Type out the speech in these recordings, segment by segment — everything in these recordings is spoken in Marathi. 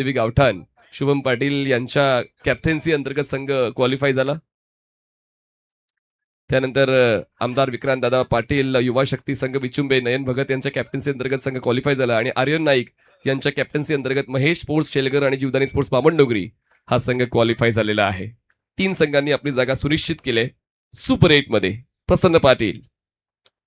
देवी गावठाण शुभम पाटील यांच्या कॅप्टन्सी अंतर्गत संघ क्वालिफाय झाला. त्यानंतर आमदार विक्रांत दादा पाटील युवा शक्ती संघ विचुंबे नयन भगत यांच्या कॅप्टन्सी अंतर्गत संघ क्वालिफाय झाला आणि आर्यन नाईक यांच्या कॅप्टन्सी अंतर्गत महेश स्पोर्ट्स शेलगर आणि जीवदानी स्पोर्ट्स बामणडोगरी हा संघ क्वालिफाय झालेला आहे. 3 संघांनी आपली जागा सुनिश्चित केली. सुपर 8 मध्ये प्रसन्न पाटील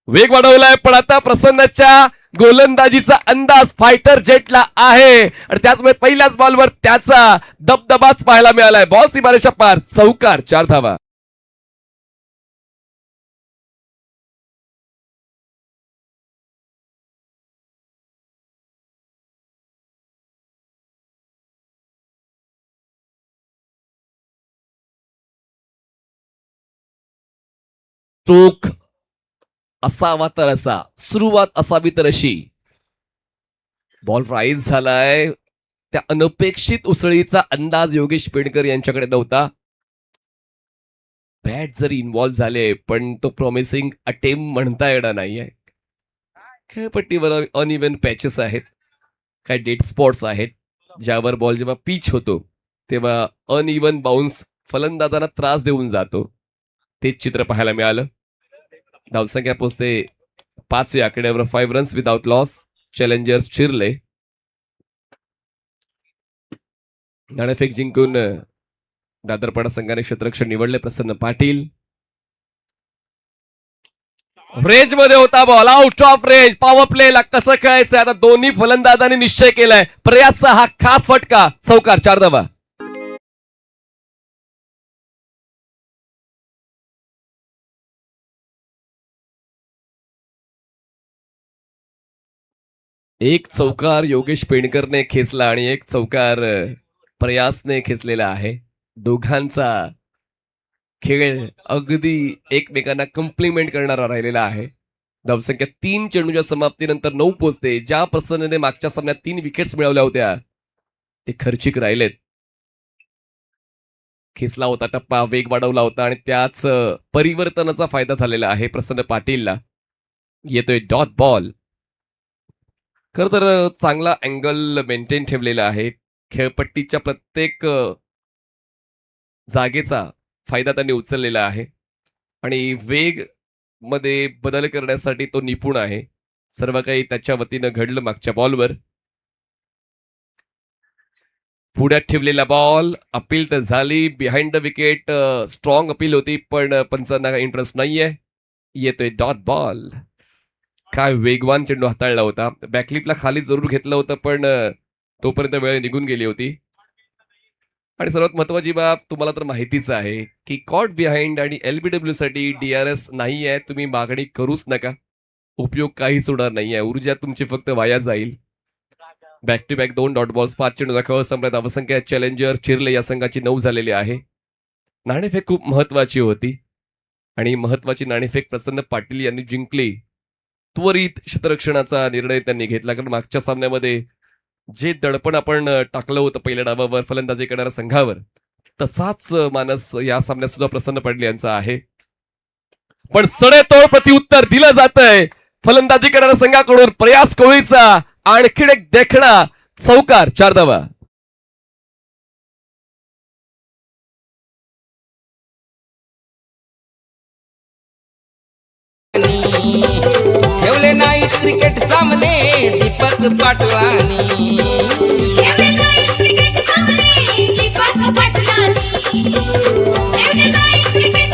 वेग वाढवलाय, पण आता प्रसन्नच्या गोलंदाजीचा अंदाज फायटर जेटला आहे आणि त्याचमुळे पहिल्याच बॉलवर त्याचा दबदबाच पाहायला मिळालाय. बॉल सीमारेषा पार, चौकार, 4 धावा. स्ट्रोक असावा तर असा, सुरुवात असावी तर अशी. बॉल राईज झालाय. त्या अनपेक्षित उसळीचा अंदाज योगेश पेडकर यांच्याकडे नव्हता. बॅट जरी इन्व्हॉल्व्ह झाले पण तो प्रॉमिसिंग अटेम्प्ट म्हणता येणार नाहीये. खेळपट्टीवर अनइव्हन पॅचेस आहेत, काय डेड स्पॉट्स आहेत ज्यावर बॉल जेव्हा पिच होतो तेव्हा अनइव्हन बाउन्स फलंदाजांना त्रास देऊन जातो. तेच चित्र पाहायला मिळालं. धावसंख्या पोचते 5 या आकड्यावर. 5 runs without loss. Challengers Chirle. नाणेफेक जिंकून दादरपाडा संघाने क्षेत्ररक्षण निवडले. प्रसन्न पाटील रेंज मध्ये होता ball, out of range. Power प्लेला कसं खेळायचं आता दोन्ही फलंदाजांनी निश्चय केलाय. प्रयासचा हा खास फटका, चौकार, 4 धावा. एक चौकार योगेश पेडकरने खेचला आणि एक चौकार प्रयासने खेचलेला आहे. दोघांचा खेळ अगदी एकमेकांना कॉम्प्लिमेंट करणारा राहिलेला आहे. धावसंख्या 3 चेंडूच्या समाप्तीनंतर 9 पोहोचते. ज्या प्रसन्नने मागच्या सामन्यात 3 विकेट्स मिळवल्या होत्या ते खर्चिक राहिलेत. खेचला होता टप्पा, वेग वाढवला होता आणि त्याच परिवर्तनाचा फायदा झालेला आहे प्रसन्न पाटीलला. येतोय डॉट बॉल. खर तर चांगला अँगल मेंटेन ठेवलेला आहे. खेळपट्टीच्या प्रत्येक जागेचा फायदा त्यांनी उचललेला आहे आणि वेग मध्ये बदल करण्यासाठी तो निपुण आहे. सर्व काही त्याच्या वतीनं घडलं मागच्या बॉलवर. पुढ्यात ठेवलेला बॉल, अपील तर झाली. Behind the wicket strong appeal होती पण पंचांना इंटरेस्ट नाहीये. येतोय डॉट बॉल. काय वेगवान चेंडू हाताळला होता. बॅकलिपला खाली जरूर घेतलं होतं पण तोपर्यंत वेळ निघून गेली होती. आणि सर्वात महत्वाची बाब तुम्हाला तर माहितीच आहे की कॉट बिहाइंड आणि LBW साठी DRS नाही आहे. तुम्ही मागणी करूच नका, उपयोग काहीच होणार नाहीये. ऊर्जा तुमची फक्त वाया जाईल. Back to back 2 dot balls. 5 चेंडूचा खेळ संपला. धावसंख्या चॅलेंजर चिरले या संघाची 9 झालेली आहे. नाणेफेक खूप महत्वाची होती आणि महत्वाची नाणेफेक प्रसन्न पाटील यांनी जिंकली. त्वरित क्षेत्ररक्षणाचा निर्णय त्यांनी घेतला कारण मागच्या सामन्यामध्ये जे दडपण आपण टाकलं होतं पहिल्या डावावर फलंदाजी करणाऱ्या संघावर तसाच मानस या सामन्यात सुद्धा प्रसन्न पाटील यांचा आहे. पण सडेतोड प्रत्युत्तर दिलं जातंय फलंदाजी करणाऱ्या संघाकडून. प्रयास कोळीचा आणखीन एक देखणा, चौकार, 4 धावा. ठेवले नाही क्रिकेट सामने दीपक पाटलांनी.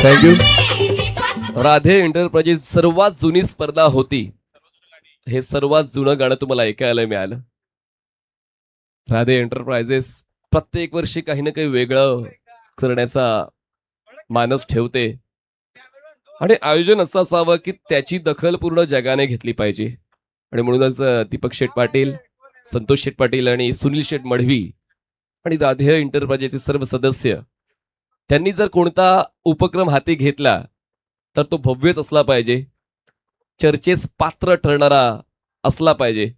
थँक्यू. राधे एंटरप्राइजेस सर्वात जुनी स्पर्धा होती. हे सर्वात जुनं गाणं तुम्हाला ऐकायला मिळालं. राधे एंटरप्राइजेस प्रत्येक वर्षी काही ना काही वेगळं करण्याचा मानस ठेवते आणि आयोजन असं असावं की त्याची दखल पूर्ण जगाने घेतली पाहिजे. आणि म्हणूनच दीपक शेठ पाटील, संतोष शेठ पाटील आणि सुनील शेठ मढवी आणि राधे एंटरप्राइजेसचे सर्व सदस्य त्यांनी जर कोणता उपक्रम हाती घेतला तर तो भव्यच असला पाहिजे, चर्चेस पात्र ठरणारा असला पाहिजे.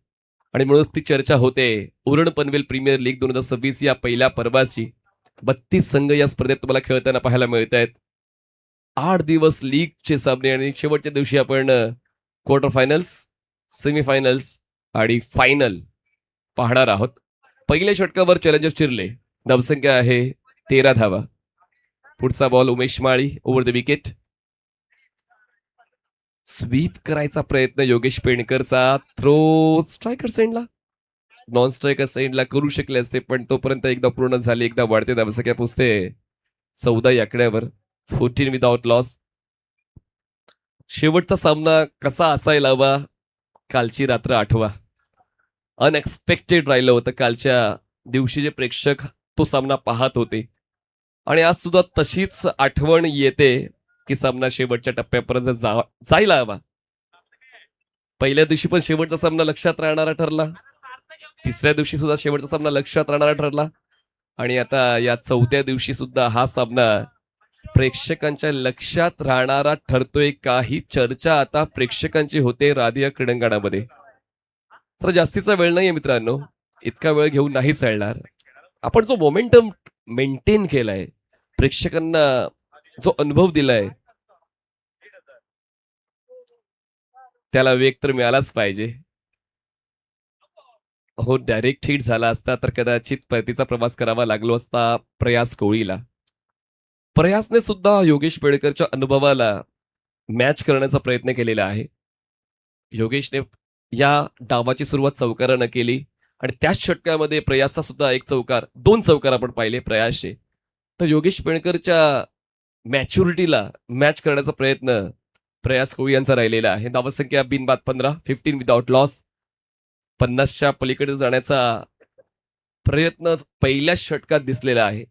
आणि म्हणूनच ती चर्चा होते उरण पनवेल प्रीमियर लीग 2026 या पहिल्या पर्वाची. 32 संघ या स्पर्धेत तुम्हाला खेळताना पाहायला मिळत आहेत. 8 दिवस लीगचे सामने आणि शेवटच्या दिवशी आपण क्वार्टर फायनल्स, सेमीफायनल्स आणि फायनल पाहणार आहोत. पहिल्या षटकावर चॅलेंजर चिरले. धावसंख्या आहे 13 धावा. पुढचा ball Umesh Mali over the wicket. Sweep करायचा प्रयत्न योगेश पेणकरचा. थ्रो स्ट्रायकर सेंडला, नॉन स्ट्रायकर सेंडला करू शकले असते, पण तोपर्यंत एकदा पूर्ण झाली. एकदा वाढते धावसंख्या पोचते 14 या आकड्यावर. 14 विदाउट लॉस. शेवटचा सामना कसा असायला हवा, कालची रात्र आठवा. अनएक्सपेक्टेड राहिलं होतं. कालच्या दिवशी जे प्रेक्षक तो सामना पाहत होते आणि आज सुद्धा तशीच आठवण येते की सामना शेवटच्या टप्प्यापर्यंत जायला हवा. पहिल्या दिवशी पण शेवटचा सामना लक्षात राहणारा ठरला. तिसऱ्या दिवशी सुद्धा शेवटचा सामना लक्षात राहणारा ठरला. आणि आता या चौथ्या दिवशी सुद्धा हा सामना प्रेक्षकांच्या लक्षात राहणारा ठरतोय. काही चर्चा आता प्रेक्षकांची होते राधिया क्रीडांगणामध्ये. तर जास्तीचा वेळ नाहीये मित्रांनो, इतका वेळ घेऊन नाही चालणार. आपण जो मोमेंटम मेंटेन केलाय, प्रेक्षकांना जो अनुभव दिलाय, त्याला वेग तर मिळालाच पाहिजे. हो, डायरेक्ट हिट झाला असता तर कदाचित परतीचा प्रवास करावा लागलो असता प्रयास कोळीला. प्रयासने सुद्धा योगेश पेडकरच्या अनुभवाला मॅच करण्याचा प्रयत्न केलेला आहे. योगेशने या डावाची सुरुवात चौकारानं केली आणि त्याच षटकामध्ये प्रयासचा सुद्धा एक चौकार, 2 चौकार आपण पाहिले प्रयासचे. तर योगेश पेणकरच्या मॅच्युरिटीला मॅच करण्याचा प्रयत्न प्रयास कोळी यांचा राहिलेला आहे. धावसंख्या बिनबाद 15, 15 विदाउट लॉस. 50च्या पलीकडे जाण्याचा प्रयत्न पहिल्याच षटकात दिसलेला आहे.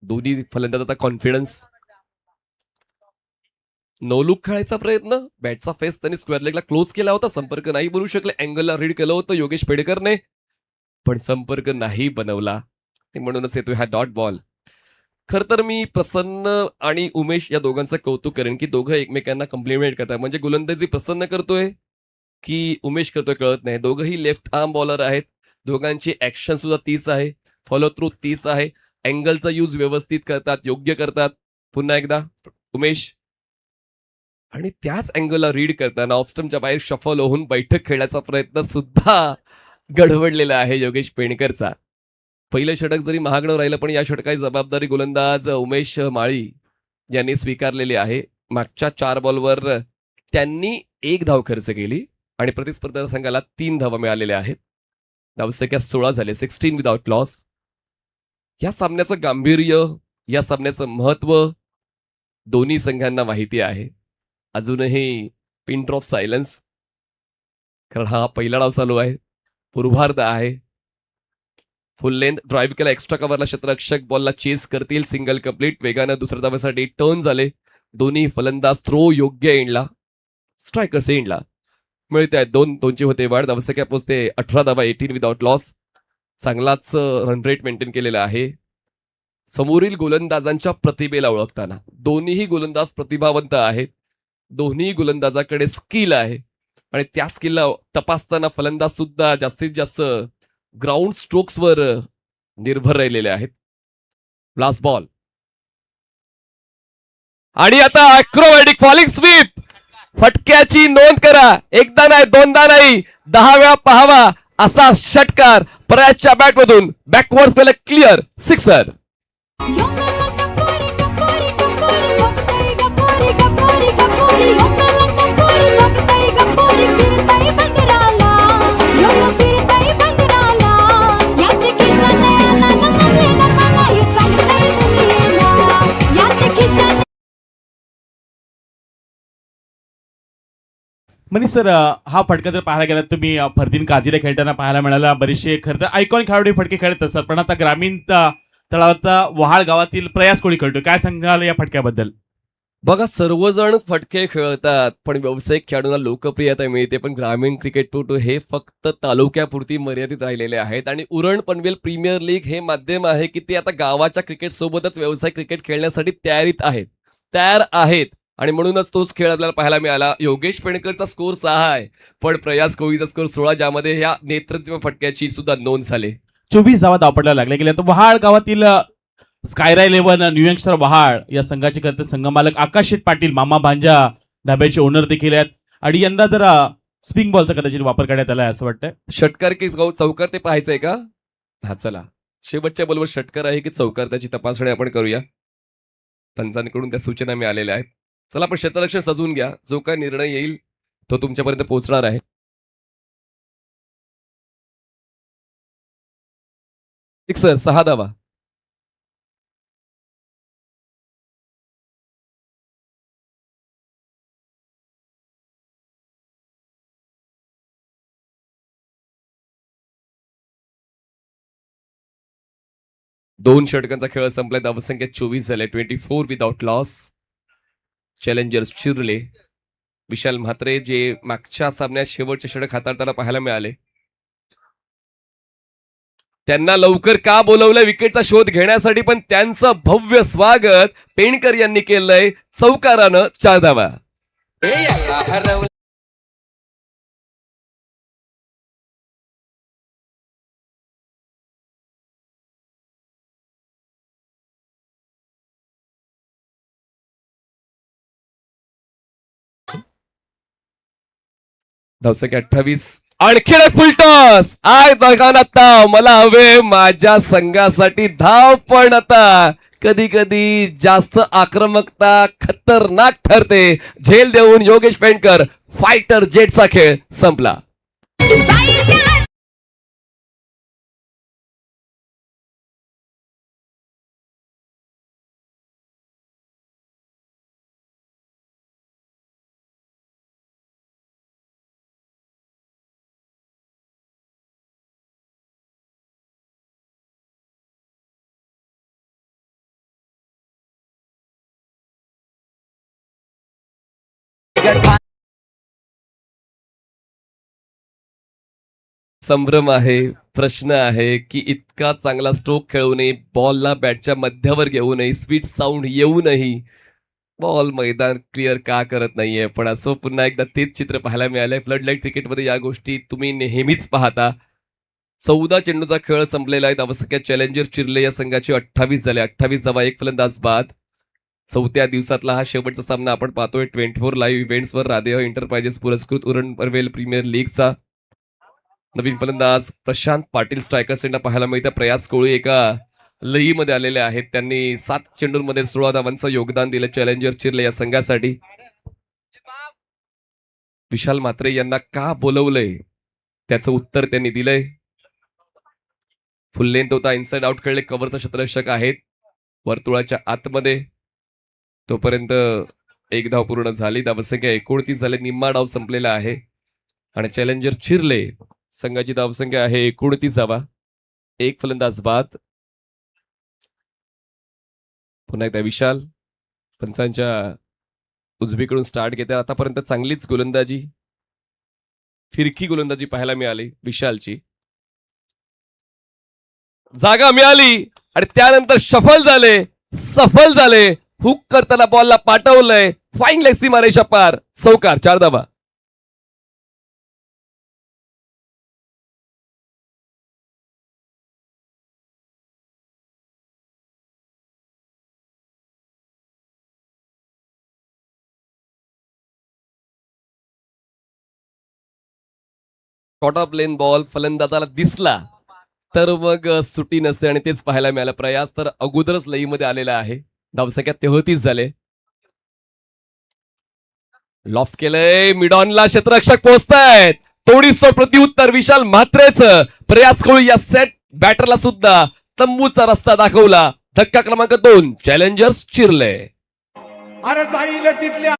दोन्ही फलंदाजाचा कॉन्फिडन्स. नो लुक खेळायचा प्रयत्न. बॅटचा फेस त्यांनी स्क्वेअर लेगला क्लोज केला होता. संपर्क नाही बनवू शकले. अँगलला रीड केलं होतं योगेश पेडकरने, पण संपर्क नाही बनवला. म्हणूनच येतोय हा डॉट बॉल. खर तर मी प्रसन्न आणि उमेश या दोघांचं कौतुक करेन की दोघं एकमेकांना कॉम्प्लिमेंट करतात. म्हणजे गोलंदाजी प्रसन्न करतोय की उमेश करतोय कळत नाही. दोघंही लेफ्ट आर्म बॉलर आहेत. दोघांची ऍक्शन सुद्धा तीच आहे, फॉलो थ्रू तीच आहे. अँगलचा यूज व्यवस्थित करतात, योग्य करतात. पुन्हा एकदा उमेश. आणि त्याच अँगलला रीड करताना ऑफस्टमच्या बाहेर शफल होऊन बैठक खेळण्याचा प्रयत्न सुद्धा गडबडलेला आहे योगेश पेणकरचा. पहिलं षटक जरी महागडं राहिलं, पण या षटकाची जबाबदारी गोलंदाज उमेश माळी यांनी स्वीकारलेली आहे. मागच्या 4 बॉलवर त्यांनी 1 धाव खर्च केली आणि प्रतिस्पर्धा संघाला 3 धावा मिळालेल्या आहेत. धावसंख्या 16 झाले, 16 विदाउट लॉस. या सामन्याचं गांभीर्य, या सामन्याचं महत्व दोन्ही संघांना माहिती आहे. अजूनही पिन ड्रॉप सायलन्स, कारण हा पहिला डाव चालू आहे, पूर्वार्ध आहे. फुल लेंथ ड्राईव्ह केला, एक्स्ट्रा कव्हरला क्षेत्ररक्षक बॉलला चेस करतील. Single complete. वेगानं दुसऱ्या धावेसाठी टर्न झाले दोन्ही फलंदाज. थ्रो योग्य एंडला, स्ट्रायकर्स एंडला मिळते आहेत. 2-2ची होते वाढ. धावसंख्या पोचते 18 धावा, 18 विदाउट लॉस. चांगलाच रन रेट मेंटेन केलेला आहे. समोरील गोलंदाजांच्या प्रतिभेला ओळखताना दोन्हीही गोलंदाज प्रतिभावंत आहेत. दोन्ही गोलंदाजाकडे स्किल आहे आणि त्या स्किलला तपासताना फलंदाज सुद्धा जास्तीत जास्त ग्राउंड स्ट्रोक्सवर निर्भर राहिलेले आहेत. लास्ट बॉल आणि आता अॅक्रोबॅटिक फॉलिंग स्वीप. फटक्याची नोंद करा. एकदा नाही, दोनदा नाही, 10 वेळा पाहावा असा षटकार प्रयासच्या बॅटमधून. बॅकवर्ड पेला क्लिअर, सिक्सर. मनीष सर, हा फटका जर पाहायला गेला तुम्ही फरदीन काझीला खेळताना पाहायला मिळाला. बरेचसे खरं तर आयकॉनिक खेळाडू फटके खेळत असतात, पण आता ग्रामीण तळावरचा वहाळ गावातील प्रयास कोळी खेळतो. काय सांगाल या फटक्याबद्दल? बघा, सर्वजण फटके खेळतात, पण व्यावसायिक खेळाडूंना लोकप्रियता मिळते. पण ग्रामीण क्रिकेटपटू हे फक्त तालुक्यापुरती मर्यादित राहिलेले आहेत. आणि उरण पनवेल प्रीमियर लीग हे माध्यम आहे की ते आता गावाच्या क्रिकेट सोबतच व्यावसायिक क्रिकेट खेळण्यासाठी तयार आहेत. आणि म्हणूनच तोच खेळ आपल्याला पाहायला मिळाला. योगेश पेणकरचा स्कोर 6 आहे, पण प्रयास कोळीचा स्कोर 16, ज्यामध्ये ह्या नेतृत्व फटक्याची सुद्धा नोंद झाली. 24 धावा धावपडायला लागल्या गेल्या. तर वहाळ गावातील स्कायरा 11 न्यू यंगस्टर वहाळ या संघाचे करते संघमालक आकाश शेठ पाटील, मामा भांजा धाब्याचे ओनर देखील आहेत. आणि यंदा जरा स्पिंग बॉलचा कदाचित वापर करण्यात आला आहे असं वाटतंय. षटकार की चौकार ते पाहायचंय का? हा चला, शेवटच्या बॉलवर षटकार आहे की चौकार त्याची तपासणी आपण करूया. पंचांकडून त्या सूचना मिळालेल्या आहेत. चला आपण क्षेत्ररक्षण सजवून घ्या. जो काय निर्णय येईल तो तुमच्यापर्यंत पोहोचणार आहे. सर 6 धावा. दोन षटकांचा खेळ संपलाय. धावसंख्या 24 झाले. 24 विदाउट लॉस. चॅलेंजर्स चिरले. विशाल म्हात्रे जे मागच्या सामन्यात शेवटचे षटक हाताळताना पाहायला मिळाले. त्यांना लवकर का बोलवलंय विकेटचा शोध घेण्यासाठी, पण त्यांचं भव्य स्वागत पेणकर यांनी केलंय चौकारानं 4 धावा. हे याला हरवलं धावसंख्या 28. आणखी एक फुलटॉस. आय बघा ना आता, मला हवे माझ्या संघासाठी धाव, पण आता कधी कधी जास्त आक्रमकता खतरनाक ठरते. झेल देऊन योगेश पेणकर फायटर जेटचा खेळ संपला. संभ्रम आहे. प्रश्न आहे की इतका चांगला स्ट्रोक खेळूनही बॉलला बॅटच्या मध्यावर घेऊनही स्वीट साऊंड येऊनही बॉल मैदान क्लिअर का करत नाहीये. पण असं पुन्हा एकदा तेच चित्र पाहायला मिळालंय. फ्लड लाईट क्रिकेटमध्ये या गोष्टी तुम्ही नेहमीच पाहता. 14 चेंडूचा खेळ संपलेला आहे. धावसंख्या चॅलेंजर चिरले या संघाची 28 झाले. 28 धावा, एक फलंदाज बाद. चौथ्या दिवसातला हा शेवटचा सामना आपण पाहतोय 24 लाईव्ह इव्हेंट्सवर राधेय एंटरप्राइजेस पुरस्कृत उरण पनवेल प्रीमियर लीगचा. नवीन फलंदाज प्रशांत पाटील स्ट्रायकर्स यांना पाहायला मिळतं. प्रयास कोळी एका लईमध्ये आलेले आहेत. त्यांनी 7 चेंडूंमध्ये 16 धावांचं योगदान दिलं चॅलेंजर चिरले या संघासाठी. विशाल म्हात्रे यांना का बोलवलंय त्याचं उत्तर त्यांनी दिलंय. फुल लेंथ होता. इनसाइड आउट खेळले. कव्हरचा क्षेत्ररक्षक आहेत वर्तुळाच्या आतमध्ये. तोपर्यंत एक धाव पूर्ण झाली. धावसंख्या 29 झाले. निम्मा डाव संपलेला आहे आणि चॅलेंजर चिरले संघाची धावसंख्या आहे 29 धावा, एक फलंदाज बाद. पुन्हा एकदा विशाल पंचांच्या उजवीकडून स्टार्ट घेते. आतापर्यंत चांगलीच गोलंदाजी, फिरकी गोलंदाजी पाहायला मिळाली विशालची. जागा मिळाली आणि त्यानंतर सफल झाले. हुक करताना बॉलला पाठवलंय. फाईन लेग सीमारेषा पार. चौकार, 4 धावा. शॉर्ट ऑफ लेन बॉल फलंदाजाला दिसला तर मग सुटी नसते आणि तेच पाहायला मिळालं. प्रयास तर अगोदरच लईमध्ये आलेला आहे. धावसंख्या 33 झाले. लॉफ केलंय. मिडॉनला क्षेत्ररक्षक पोहोचतायत. तोडीसतोड प्रतिउत्तर विशाल म्हात्रेचं. प्रयास कोळी या सेट बॅटरला सुद्धा तंबूचा रस्ता दाखवला. धक्का क्रमांक 2 चॅलेंजर्स चिरले. अरे जाईल तिथल्या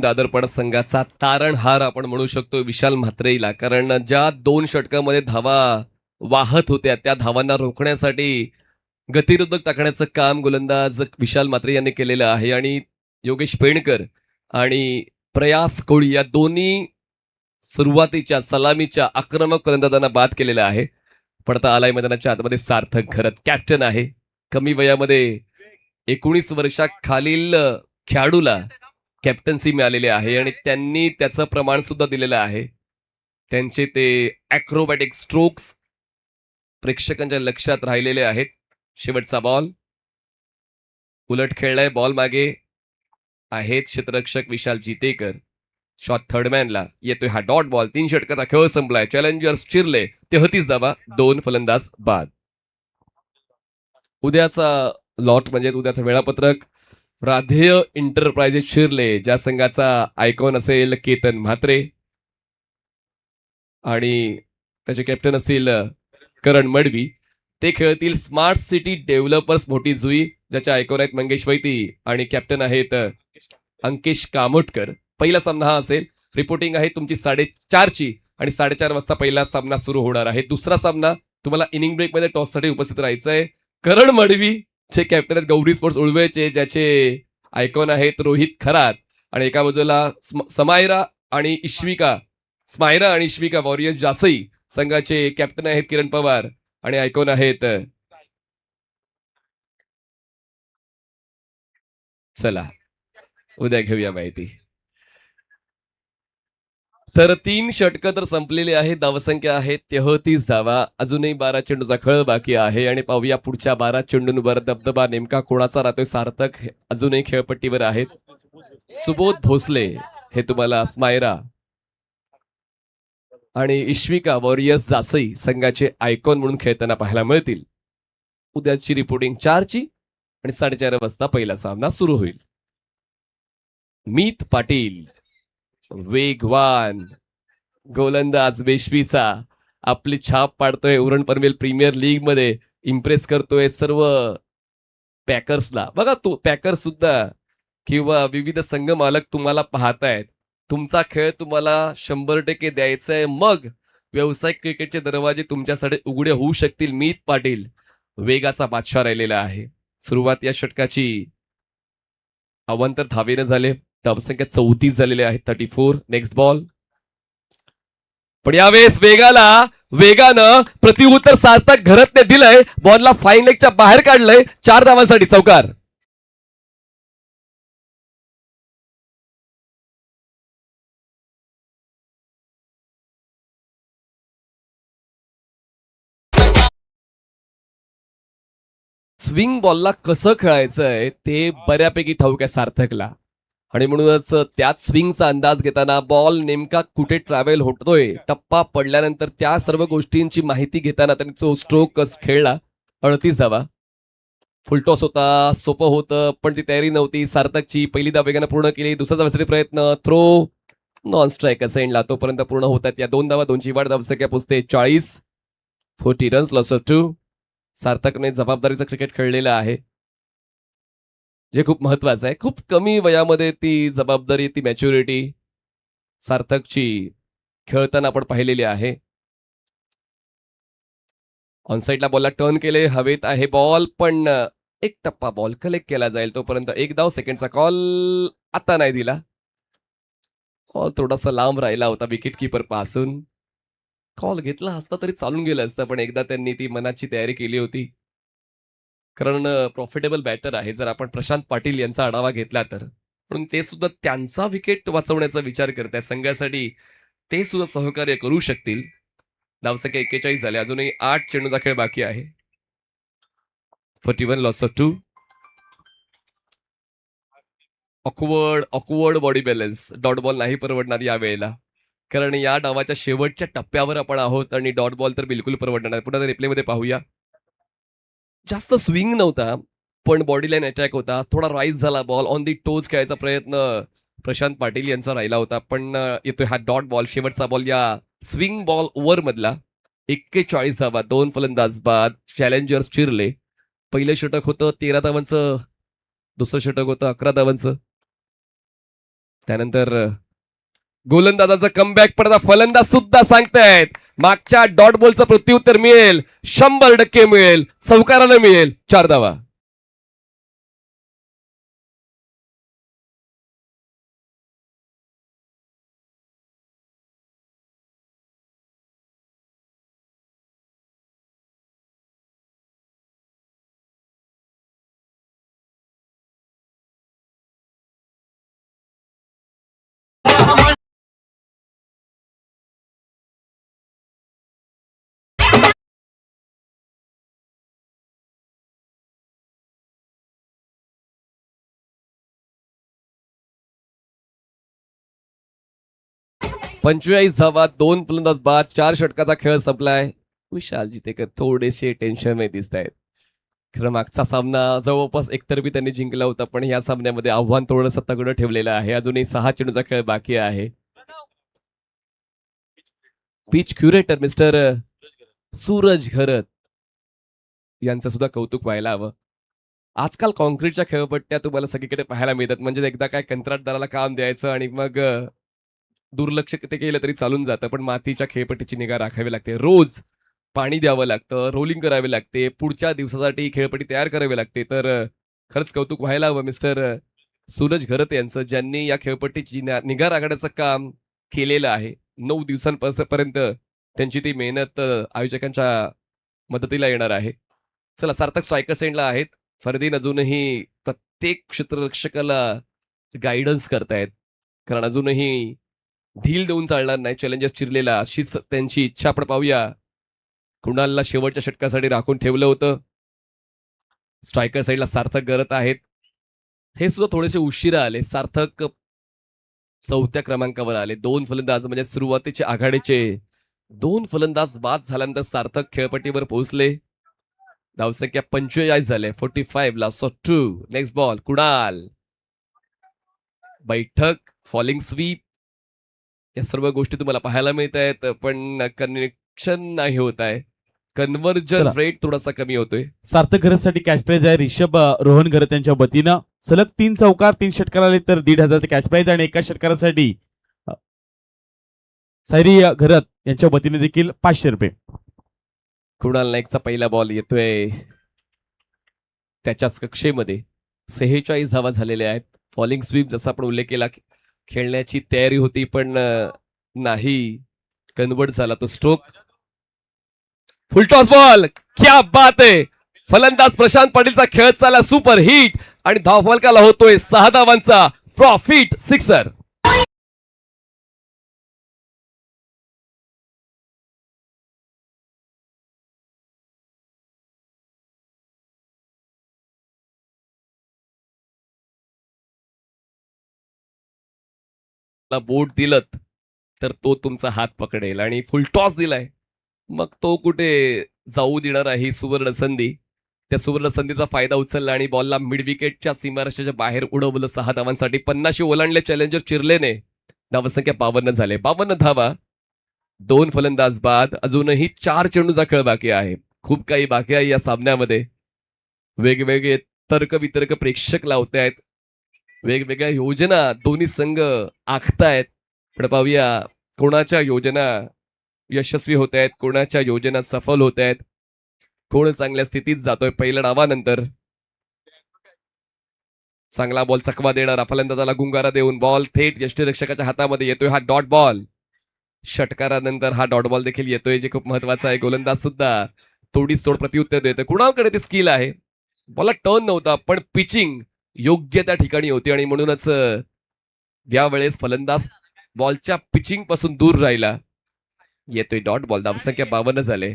दादरपाडा संघाचा तारणहार आपण म्हणू शकतो विशाल म्हात्रेला. कारण ज्या 2 षटकामध्ये धावा वाहत होत्या त्या धावांना रोखण्यासाठी गतिरोधक टाकण्याचं काम गोलंदाज विशाल म्हात्रे यांनी केलेलं आहे आणि योगेश पेणकर आणि प्रयास कोळी या दोन्ही सुरुवातीच्या सलामीच्या आक्रमक फलंदाजांना बाद केलेला आहे. पडता आलाय मैदानाच्या आतमध्ये सार्थक घरत कॅप्टन आहे. कमी वयामध्ये 19 वर्षाखालील खेळाडूला कॅप्टन्सी मिळालेली आहे आणि त्यांनी त्याचं प्रमाण सुद्धा दिलेलं आहे. त्यांचे ते ॲक्रोबॅटिक स्ट्रोक्स प्रेक्षकांच्या लक्षात राहिलेले आहेत. शेवटचा बॉल उलट खेळलाय. बॉल मागे आहेत क्षेत्ररक्षक विशाल जितेकर. शॉट थर्डमॅनला येतोय हा डॉट बॉल. 3 षटकाचा खेळ संपलाय. चॅलेंजर्स चिरले 33 धावा, 2 फलंदाज बाद. उद्याचा लॉट म्हणजे उद्याचं वेळापत्रक. राधेय एंटरप्राइजेस शिरले ज्या संघाचा आयकॉन असेल केतन म्हात्रे आणि त्याचे कॅप्टन असतील करण मडवी. ते खेळतील स्मार्ट सिटी डेव्हलपर्स मोठी जुई ज्याच्या आयकॉन आहेत मंगेश वैती आणि कॅप्टन आहेत अंकेश कामोटकर. पहिला सामना हा असेल. रिपोर्टिंग आहे तुमची 4:30ची आणि 4:30 वाजता पहिला सामना सुरू होणार आहे. दुसरा सामना तुम्हाला इनिंग ब्रेकमध्ये टॉससाठी उपस्थित राहायचं आहे. करण मडवी चे कॅप्टन आहेत गौरी स्पोर्ट्स उळवेचे ज्याचे आयकॉन आहेत रोहित खरात आणि एका बाजूला स्मायरा आणि इश्विका वॉरियर्स जासई संघाचे कॅप्टन आहेत किरण पवार आणि आयकॉन आहेत. चला उद्या घेऊया माहिती. तर 3 षटकं तर संपलेली आहे. धावसंख्या आहे 33 धावा. अजूनही 12 चेंडूचा खेळ बाकी आहे आणि पाहूया पुढच्या 12 चेंडूंवर दबदबा नेमका कोणाचा राहतोय. सार्थक अजूनही खेळपट्टीवर आहेत. सुबोध भोसले हे तुम्हाला स्मायरा आणि इश्विका वॉरियर्स जासई संघाचे आयकॉन म्हणून खेळताना पाहायला मिळतील. उद्याची रिपोर्टिंग 4ची आणि 4:30 वाजता पहिला सामना सुरू होईल. मीत पाटील वेगवान गोलंदाज वेशवीचा आपली छाप पाडतोय. उरण पनवेल प्रीमियर लीग मध्ये इम्प्रेस करतोय सर्व पॅकर्सला. बघा तो पॅकर्स सुद्धा किंवा विविध संघ मालक तुम्हाला पाहतायत. तुमचा खेळ तुम्हाला 100% द्यायचा आहे. मग व्यावसायिक क्रिकेटचे दरवाजे तुमच्यासाठी उघडे होऊ शकतील. मीत पाटील वेगाचा बादशाह राहिलेला आहे. सुरुवात या षटकाची अवांतर धावेनं झाले. धावसंख्या 34 झालेले आहेत. 34. Next ball. पण यावेळेस वेगानं प्रतिउत्तर सार्थक घरतने दिलंय. बॉलला फाईन लेगच्या बाहेर काढलंय. 4 धावांसाठी चौकार. स्विंग बॉलला कसं खेळायचंय ते बऱ्यापैकी ठाऊक आहे सार्थकला आणि म्हणूनच त्याच स्विंगचा अंदाज घेताना बॉल नेमका कुठे ट्रॅव्हल होतोय, टप्पा पडल्यानंतर त्या सर्व गोष्टींची माहिती घेताना त्यांनी तो स्ट्रोक खेळला. 38 धावा. फुलटॉस होता, सोपं होतं पण ती तयारी नव्हती सार्थकची. पहिली धाव वेगानं पूर्ण केली. दुसरा धावासाठी प्रयत्न, थ्रो नॉन स्ट्राईक असेंडला तोपर्यंत पूर्ण होतात या 2 धावा. 2ची वाढ धावसंख्या पोचते 40. 40 रन्स लॉस ऑफ 2. सार्थकने जबाबदारीचं क्रिकेट खेळलेलं आहे जे खूप महत्वाचं आहे. खूप कमी वयामध्ये ती जबाबदारी, ती मॅच्युरिटी सार्थकची खेळताना आपण पाहिलेली आहे. ऑनसाईडला बॉलला टर्न केले. हवेत आहे बॉल पण एक टप्पा बॉल कलेक्ट केला जाईल तोपर्यंत 1 धाव. सेकंडचा कॉल आता नाही दिला. बॉल थोडासा लांब राहिला होता विकेट किपर पासून. कॉल घेतला असता तरी चालून गेलं असतं पण एकदा त्यांनी ती मनाची तयारी केली होती. कारण प्रॉफिटेबल बॅटर आहे जर आपण प्रशांत पाटील यांचा आढावा घेतला तर. म्हणून ते सुद्धा त्यांचा विकेट वाचवण्याचा विचार करतात. संघासाठी ते सुद्धा सहकार्य करू शकतील. धावसंख्या 41 झाले. अजूनही 8 चेंडूचा खेळ बाकी आहे. 41 loss of 2. Awkward body balance. Dot ball नाही परवडणार या वेळेला कारण या डावाच्या शेवटच्या टप्प्यावर आपण आहोत आणि डॉट बॉल तर बिलकुल परवडणार नाही. पुन्हा रिप्लेमध्ये पाहूया. जास्त स्विंग नव्हता पण बॉडी लाईन अटॅक होता. थोडा राईज झाला बॉल. ऑन दी टोज खेळायचा प्रयत्न प्रशांत पाटील यांचा राहिला होता पण येतोय हा डॉट बॉल. शेवटचा बॉल या स्विंग बॉल ओव्हर मधला. 41 धावा. 2 फलंदाज बाद. चॅलेंजर्स चिरले. पहिलं षटक होतं 13 धावांचं. दुसरं षटक होतं 11 धावांचं. त्यानंतर गोलंदाजाचा कमबॅक. पडदा फलंदाज सुद्धा सांगतायत मागच्या डॉट बॉलचं प्रत्युत्तर मिळेल, 100% मिळेल, चौकारानं मिळेल, 4 धावा. पंचेचाळीस धावा, 2 फलंदाज बाद, 4 षटकाचा खेळ संपलाय. विशाल जितेकर थोडेसे टेन्शन मध्ये दिसत आहेत. खरं मागचा सामना जवळपास एकतर्फी त्यांनी जिंकला होता, पण या सामन्यामध्ये आव्हान थोडंसं तगडं ठेवलेलं आहे. अजूनही 6 चेंडूचा खेळ बाकी आहे. पिच क्युरेटर मिस्टर सूरज घरत यांचं सुद्धा कौतुक व्हायला हवं. आजकाल कॉन्क्रीटच्या खेळपट्ट्या तुम्हाला सगळीकडे पाहायला मिळतात. म्हणजे एकदा काय कंत्राटदाराला काम द्यायचं आणि मग दुर्लक्ष ते केलं तरी चालून जातं, पण मातीच्या खेळपट्टीची निगा राखावी लागते. रोज पाणी द्यावं लागतं, रोलिंग करावी लागते, पुढच्या दिवसासाठी खेळपट्टी तयार करावी लागते. तर खरंच कौतुक व्हायला हवं मिस्टर सूरज घरत यांचं, ज्यांनी या खेळपट्टीची निगा राखण्याचं काम केलेलं आहे. 9 दिवसांपर्यंत त्यांची ती मेहनत आयोजकांच्या मदतीला येणार आहे. चला, सार्थक स्ट्रायकर सेंडला आहेत. फरदीन अजूनही प्रत्येक क्षेत्ररक्षकाला गायडन्स करतायत, कारण अजूनही ढील देऊन चालणार नाही. चॅलेंजर्स चिरलेला अशीच त्यांची इच्छा. आपण पाहूया, कुणालला शेवटच्या षटकासाठी राखून ठेवलं होतं. स्ट्रायकर साईडला सार्थक करत आहेत. हे सुद्धा थोडेसे उशिरा आले. सार्थक 4थ्या क्रमांकावर आले. 2 फलंदाज म्हणजे सुरुवातीचे आघाडीचे 2 फलंदाज बाद झाल्यानंतर सार्थक खेळपट्टीवर पोहोचले. धावसंख्या 45 झाले. 45 loss of 2. Next ball Kunal. बैठक, फॉलिंग स्वीप, या सर्व गोष्टी तुम्हाला पाहायला मिळत आहेत, पण कनेक्शन नाही होत आहे. कन्व्हर्जन चला. रेट थोडासा कमी होतोय. सार्थक घरतसाठी कॅश प्राइज आहे रिषभ रोहन घरत यांच्या वतीनं. सलग 3 चौकार 3 षटकार आले तर 1,500 कॅश प्राइज, आणि एका षटकारासाठी सायरी घरत यांच्या वतीने देखील 500 रुपये. कुणाल नाईकचा पहिला बॉल येतोय त्याच्याच कक्षेमध्ये. 46 धावा झालेल्या आहेत. फॉलिंग स्वीप जसा आपण उल्लेख केला, खेळण्याची तयारी होती पण नाही कन्वर्ट झाला तो स्ट्रोक. फुलटॉस बॉल, क्या बात आहे. फलंदाज प्रशांत पाटीलचा खेळ चालला सुपर हिट, आणि धावफलकाला होतोय 6 धावांचा प्रॉफिट सिक्सर. बोट दिलं तर तो तुमचा हात पकडेल, आणि फुल टॉस दिलाय मग तो कुठे जाऊ देणार आहे. ही सुवर्ण संधी, त्या सुवर्ण संधीचा फायदा उचलला आणि बॉलला मिड विकेटच्या सीमारेषेच्या बाहेर उडवलं. 6 धावांसाठी 50 ओलांडले चॅलेंजर चिरलेने. धावसंख्या 52 झाले. 52 धावा, 2 फलंदाज बाद. अजूनही 4 चेंडूचा खेळ बाकी आहे. खूप काही बाकी आहे या सामन्यामध्ये. वेगवेगळे तर्क वितर्क प्रेक्षक लावतायत, वेगवेगळ्या योजना दोन्ही संघ आखतायत. पण पाहूया कोणाच्या योजना यशस्वी होत आहेत, कोणाच्या योजना सफल होत आहेत, कोण चांगल्या स्थितीत जातोय. पहिल्या डावानंतर चांगला बॉल चकवा देणारा फलंदाजाला गुंगारा देऊन बॉल थेट यष्टीरक्षकाच्या हातामध्ये येतोय. हा डॉट बॉल. षटकारानंतर हा डॉट बॉल देखील येतोय, जे खूप महत्वाचा आहे. गोलंदाज सुद्धा तोडीस तोड प्रत्युत्तर देतोय. कुणाकडे ते स्किल आहे. बॉलला टर्न नव्हता, पण पिचिंग योग्य त्या ठिकाणी होती, आणि म्हणूनच यावेळेस फलंदाज बॉलच्या पिचिंग पासून दूर राहिला. येतोय डॉट बॉल. धावसंख्या 52 झाले.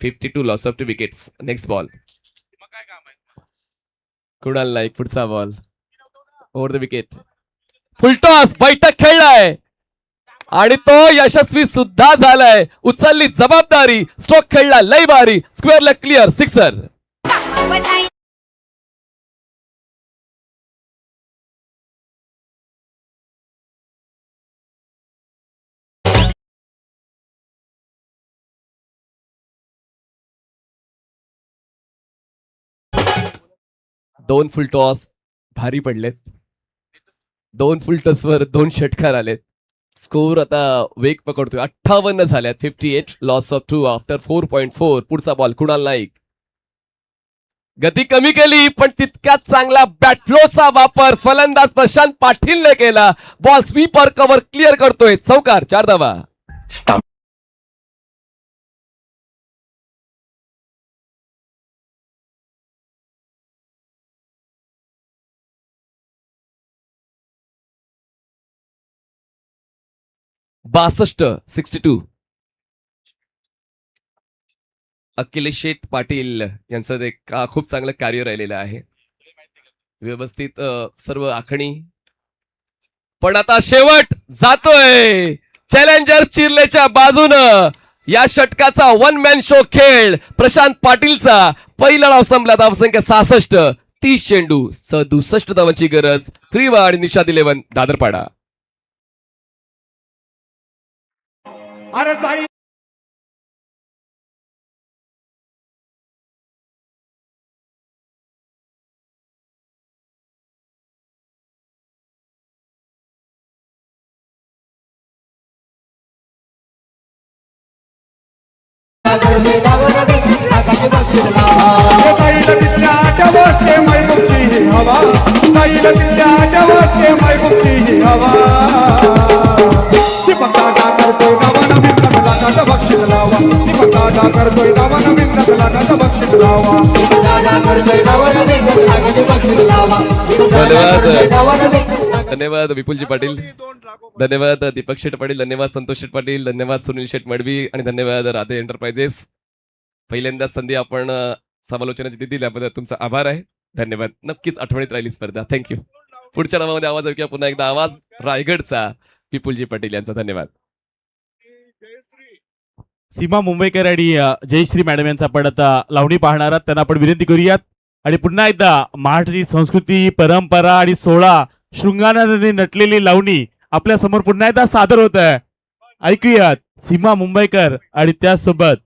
52 loss of 2 wickets. Next ball Kunal Naik. पुढचा ball over the wicket. Full toss. बैठक खेळलाय आणि तो यशस्वी सुद्धा झालाय. उचलली जबाबदारी. स्ट्रोक खेळला लय भारी. स्क्वेअरला क्लिअर सिक्सर. दोन फुल टॉस भारी पडलेत. 2 फुल टॉसवर 2 षटकार आलेत. स्कोर आता वेग पकडतोय. 58 झाल्यात. 58 लॉस ऑफ 2 आफ्टर 4.4. पुढचा बॉल कुणाल नाईक. गती कमी केली पण तितक्याच चांगला बॅटफ्लोचा वापर फलंदाज प्रशांत पाटीलने केला. बॉल स्वीपर कव्हर क्लिअर करतोय. चौकार 4 धावा. 62. अखिलेश शेठ पाटील यांचं ते खूप चांगलं कार्य राहिलेलं आहे. व्यवस्थित सर्व आखणी. पण आता शेवट जातोय चॅलेंजर चिरलेच्या बाजूनं. या षटकाचा वन मॅन शो खेळ प्रशांत पाटीलचा. पहिला डाव संपला. धावसंख्या 66. 30 चेंडू 67 धावांची गरज. क्रीवा आणि निषाद 11 दादरपाडा. अरे जाईल तिथल्या आठवते मैमुक्ती ही हवा. जाईल तिथल्या आठवते मैमुक्ती ही हवा. दीपक दादा करतोय नवा नवीन लाखाचं बक्षीस लावा. दीपक दादा करतोय नवा नवीन लाखाचं बक्षीस लावा. धन्यवाद विपुलजी पाटील. धन्यवाद दीपक शेठ पाटील. धन्यवाद संतोष शेठ पाटील. धन्यवाद सुनील शेठ मडवी आणि धन्यवाद राधे एंटरप्राइजेस. पहिल्यांदा संधी आपण समालोचनाची दिली त्याबद्दल तुमचा आभार आहे. धन्यवाद. नक्कीच आठवणीत राहिली स्पर्धा. थँक्यू. पुढच्या नावामध्ये आवाज ऐकूया पुन्हा एकदा. आवाज रायगडचा विपुलजी पाटील यांचा. धन्यवाद. सीमा मुंबईकर आणि जयश्री मॅडम यांचा आपण आता लावणी पाहणार आहात. त्यांना आपण विनंती करूयात आणि पुन्हा एकदा महाराष्ट्राची संस्कृती, परंपरा आणि सोहळा शृंगाराने नटलेली लावणी आपल्या समोर पुन्हा एकदा सादर होत आहे. ऐकूयात सीमा मुंबईकर आणि त्यासोबत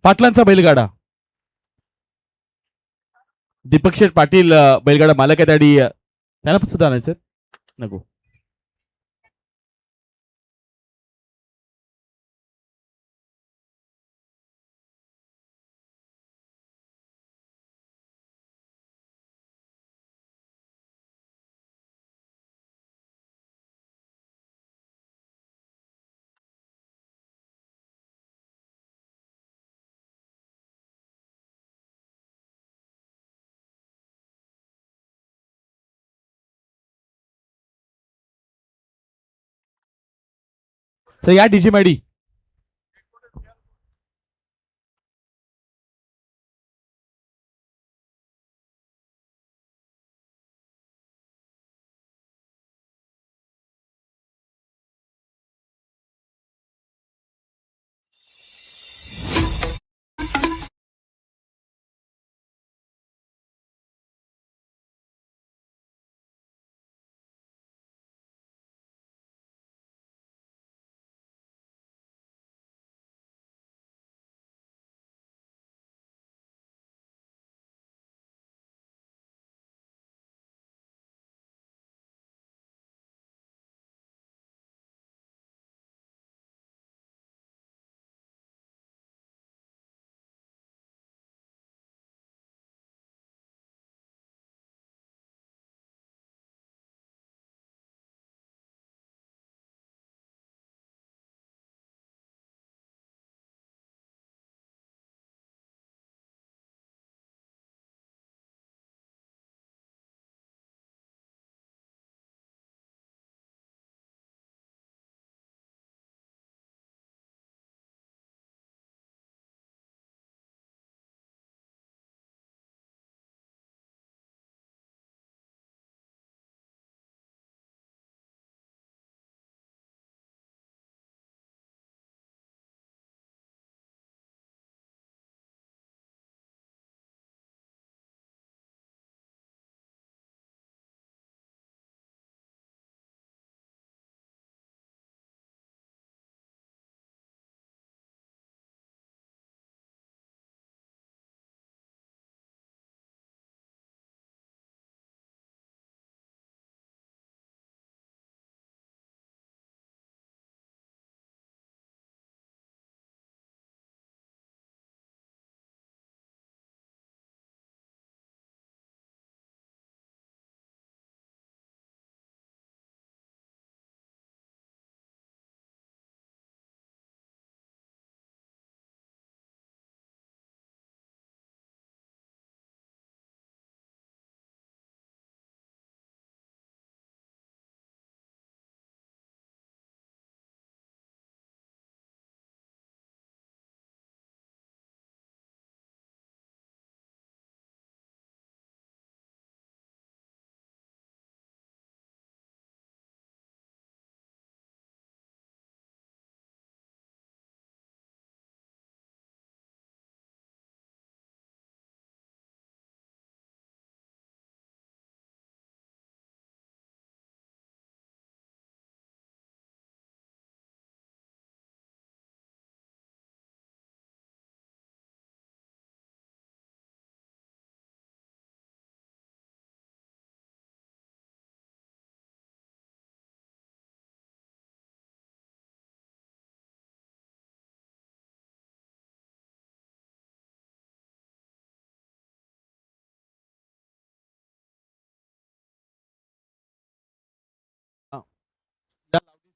पाटलांचा बैलगाडा. दीपक शेठ पाटील बैलगाडा मालक आहेत आणि त्यांना पण सुद्धा आणायचं नको. तर या डीजे मॅडी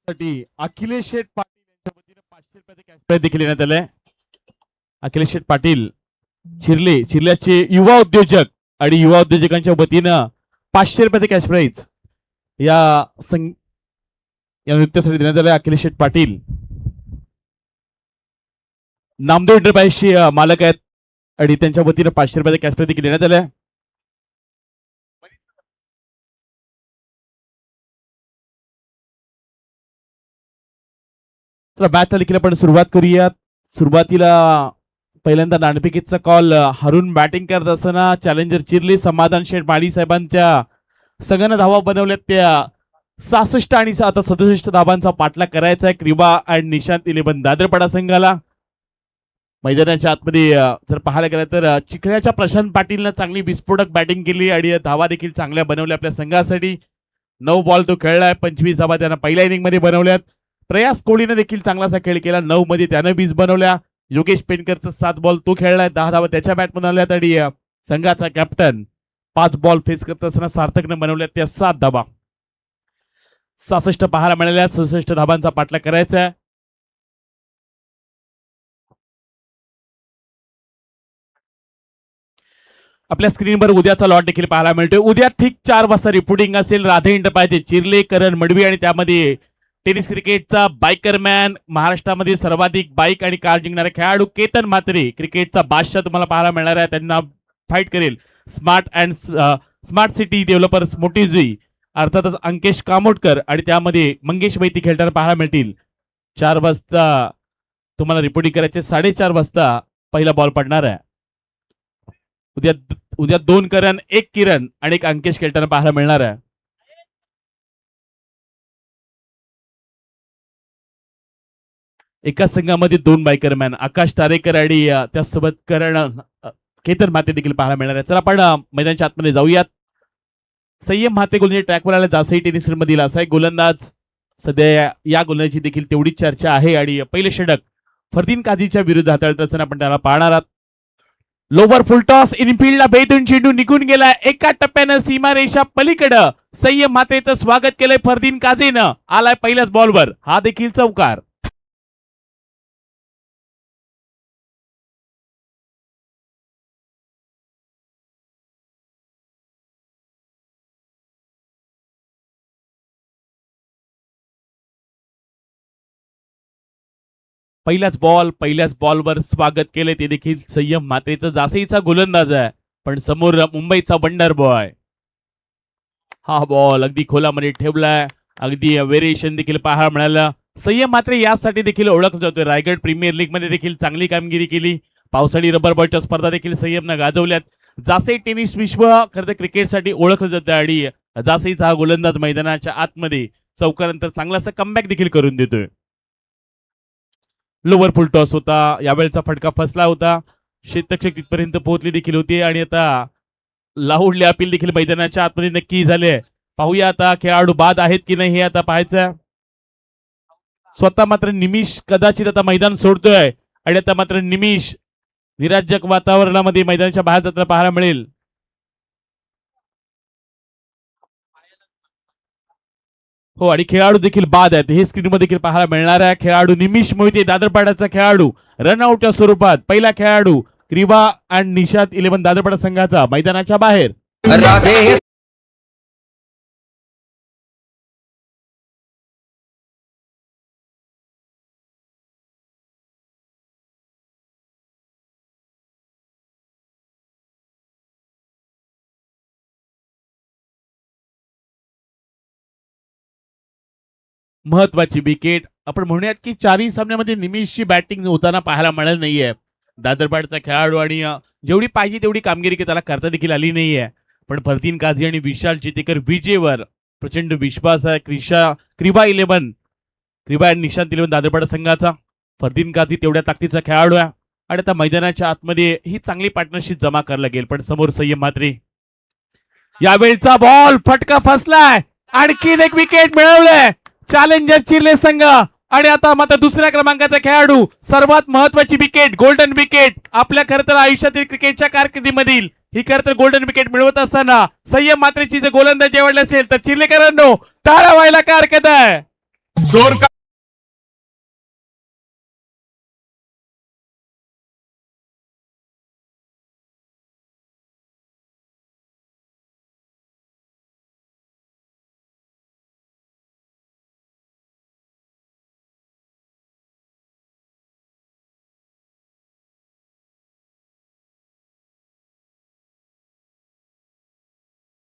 साठी अखिलेश शेठ पाटील यांच्या वतीने 500 रुपयाचे कॅश प्राइज देखील देण्यात आले. अखिलेश शेठ पाटील चिर्ल्याचे युवा उद्योजक आणि युवा उद्योजकांच्या वतीनं 500 रुपयाचे कॅश प्राइज या नृत्यासाठी देण्यात आले. अखिलेश शेठ पाटील नामदेव एंटरप्राइजचे मालक आहेत आणि त्यांच्या वतीनं 500 रुपयाचे कॅश प्राइज देखील देण्यात आले. तर मॅचला देखील आपण सुरुवात करूयात. सुरुवातीला पहिल्यांदा नाणेफेकीचा कॉल हरून बॅटिंग करत असताना चॅलेंजर चिर्ली समाधान शेठ माळी साहेबांच्या संघानं धावा बनवल्यात त्या 66 आणि आता 67 धावांचा पाठलाग करायचा आहे क्रीबा अँड निशांत 11 दादरपाडा संघाला. मैदानाच्या आतमध्ये जर पाहायला गेलं तर चिखल्याच्या प्रशांत पाटीलनं चांगली विस्फोटक बॅटिंग केली आणि धावा देखील चांगल्या बनवल्या आपल्या संघासाठी. 9 बॉल तो खेळलाय, 25 धावा त्यानं पहिल्या इनिंग मध्ये बनवल्यात. प्रयास कोहलीने देखील चांगलासा खेळ केला, 9 मध्ये त्यानं 20 बनवल्या. योगेश पेनकरचा 7 बॉल तो खेळलाय, 10 धावा त्याच्या बॅट बनवल्यात आणि संघाचा कॅप्टन 5 बॉल फेस करत असताना सार्थकनं बनवल्यात त्या 7 धावा. 66 पाहायला मिळाल्या, 67 धावांचा पाठलाग करायचा आहे. आपल्या स्क्रीनवर उद्याचा लॉट देखील पाहायला मिळतोय. उद्या ठीक 4 वाजता रिपोर्टिंग असेल. राधे इंटरप्राइजेस पाहिजे चिर्ले, करण मडवी आणि त्यामध्ये टेनिस क्रिकेटचा बायकरमॅन, महाराष्ट्रामध्ये सर्वाधिक बाईक आणि कार जिंकणारा खेळाडू केतन म्हात्रे, क्रिकेटचा बादशाह तुम्हाला पाहायला मिळणार आहे. त्यांना फाईट करेल स्मार्ट सिटी डेव्हलपर्स मोटीजी अर्थातच अंकेश कामोटकर आणि त्यामध्ये मंगेश मैती खेळताना पाहायला मिळतील. 4 वाजता तुम्हाला रिपोर्टिंग करायचे, 4:30 वाजता पहिला बॉल पडणार आहे. उद्या 2 करण, 1 किरण आणि 1 अंकेश खेळताना पाहायला मिळणार आहे. एका संघामध्ये 2 बायकरमॅन आकाश तारेकर आणि त्यासोबत करण केतन म्हात्रे देखील पाहायला मिळणार आहे. चला आपण मैदानाच्या आतमध्ये जाऊयात. संयम म्हात्रे गोलंदाजी ट्रॅकवर आला, जासई टेनिस मधील असा एक गोलंदाज. सध्या या गोलंदाजी देखील तेवढीच चर्चा आहे आणि पहिले षटक फरदीन काझीच्या विरुद्ध हाताळत असताना आपण त्याला पाहणार आहात. लोवर फुल टॉस, इनफिल्डला बेदून चेंडू निघून गेला. एका टप्प्यानं सीमारेषा पलीकडं संयम म्हात्रेचं स्वागत केलंय फरदीन काझीनं. आलाय पहिल्याच बॉलवर, हा देखील चौकार. पहिल्याच बॉलवर स्वागत केले ते देखील संयम म्हात्रेचं. जासईचा गोलंदाज आहे पण समोर मुंबईचा वंडर बॉय. हा बॉल अगदी खोलामध्ये ठेवलाय, अगदी व्हेरिएशन देखील पाहायला मिळालं. संयम म्हात्रे यासाठी देखील ओळखला जातोय. रायगड प्रीमियर लीग मध्ये देखील चांगली कामगिरी केली. पावसाळी रबर बॉलच्या स्पर्धा देखील संयमनं गाजवल्यात. जासई टेनिस विश्व खरं तर क्रिकेटसाठी ओळखलं जातं आणि जासईचा हा गोलंदाज मैदानाच्या आतमध्ये चौकानंतर चांगलासा कमबॅक देखील करून देतोय. लोवर फुल टॉस होता, यावेळेचा फटका फसला होता. शेतक्षक तिथपर्यंत पोहोचली देखील होती आणि आता लाऊडले अपील देखील मैदानाच्या आतमध्ये नक्की झाले. पाहूया आता खेळाडू बाद आहेत की नाही हे आता पाहायचं. स्वतः मात्र निमिष कदाचित आता मैदान सोडतोय आणि आता मात्र निमिष निराजक वातावरणामध्ये मैदानाच्या बाहेर जाताना पाहायला मिळेल. हो आणि खेळाडू देखील बाद आहेत, हे स्क्रीनमध्ये देखील पाहायला मिळणार आहे. खेळाडू निमिष मोहिते दादरपाड्याचा खेळाडू रनआउटच्या स्वरूपात. पहिला खेळाडू क्रीबा अँड निशांत 11 दादरपाडा संघाचा मैदानाच्या बाहेर. राधे महत्वाची विकेट. आपण म्हणूयात की 4ही सामन्यामध्ये निमिषची बॅटिंग होताना पाहायला मिळाली नाहीये. दादरपाडचा खेळाडू आणि जेवढी पाहिजे तेवढी कामगिरी त्याला करता देखील आली नाहीये. पण फरदीन काझी आणि विशाल चितेकर विजेवर प्रचंड विश्वास आहे. क्रीबा निशांत 11 दादरपाडा संघाचा. फरदीन काझी तेवढ्या ताकदीचा खेळाडू आहे आणि आता मैदानाच्या आतमध्ये ही चांगली पार्टनरशिप जमा करायला गेल. पण समोर संयम म्हात्रे. यावेळचा बॉल फटका फसलाय, आणखीन एक विकेट मिळवलंय चॅलेंजर चिर्ले संघ. आणि आता मात्र दुसऱ्या क्रमांकाचा खेळाडू. सर्वात महत्वाची विकेट, गोल्डन विकेट आपल्या खरं तर आयुष्यातील क्रिकेटच्या कारकिर्दीमधील ही खरं तर गोल्डन विकेट मिळवत असताना संयम म्हात्रेची जर गोलंदाजी आवडली असेल तर चिर्लेकरांनो टाळा व्हायला काय हरकत आहे. जोर का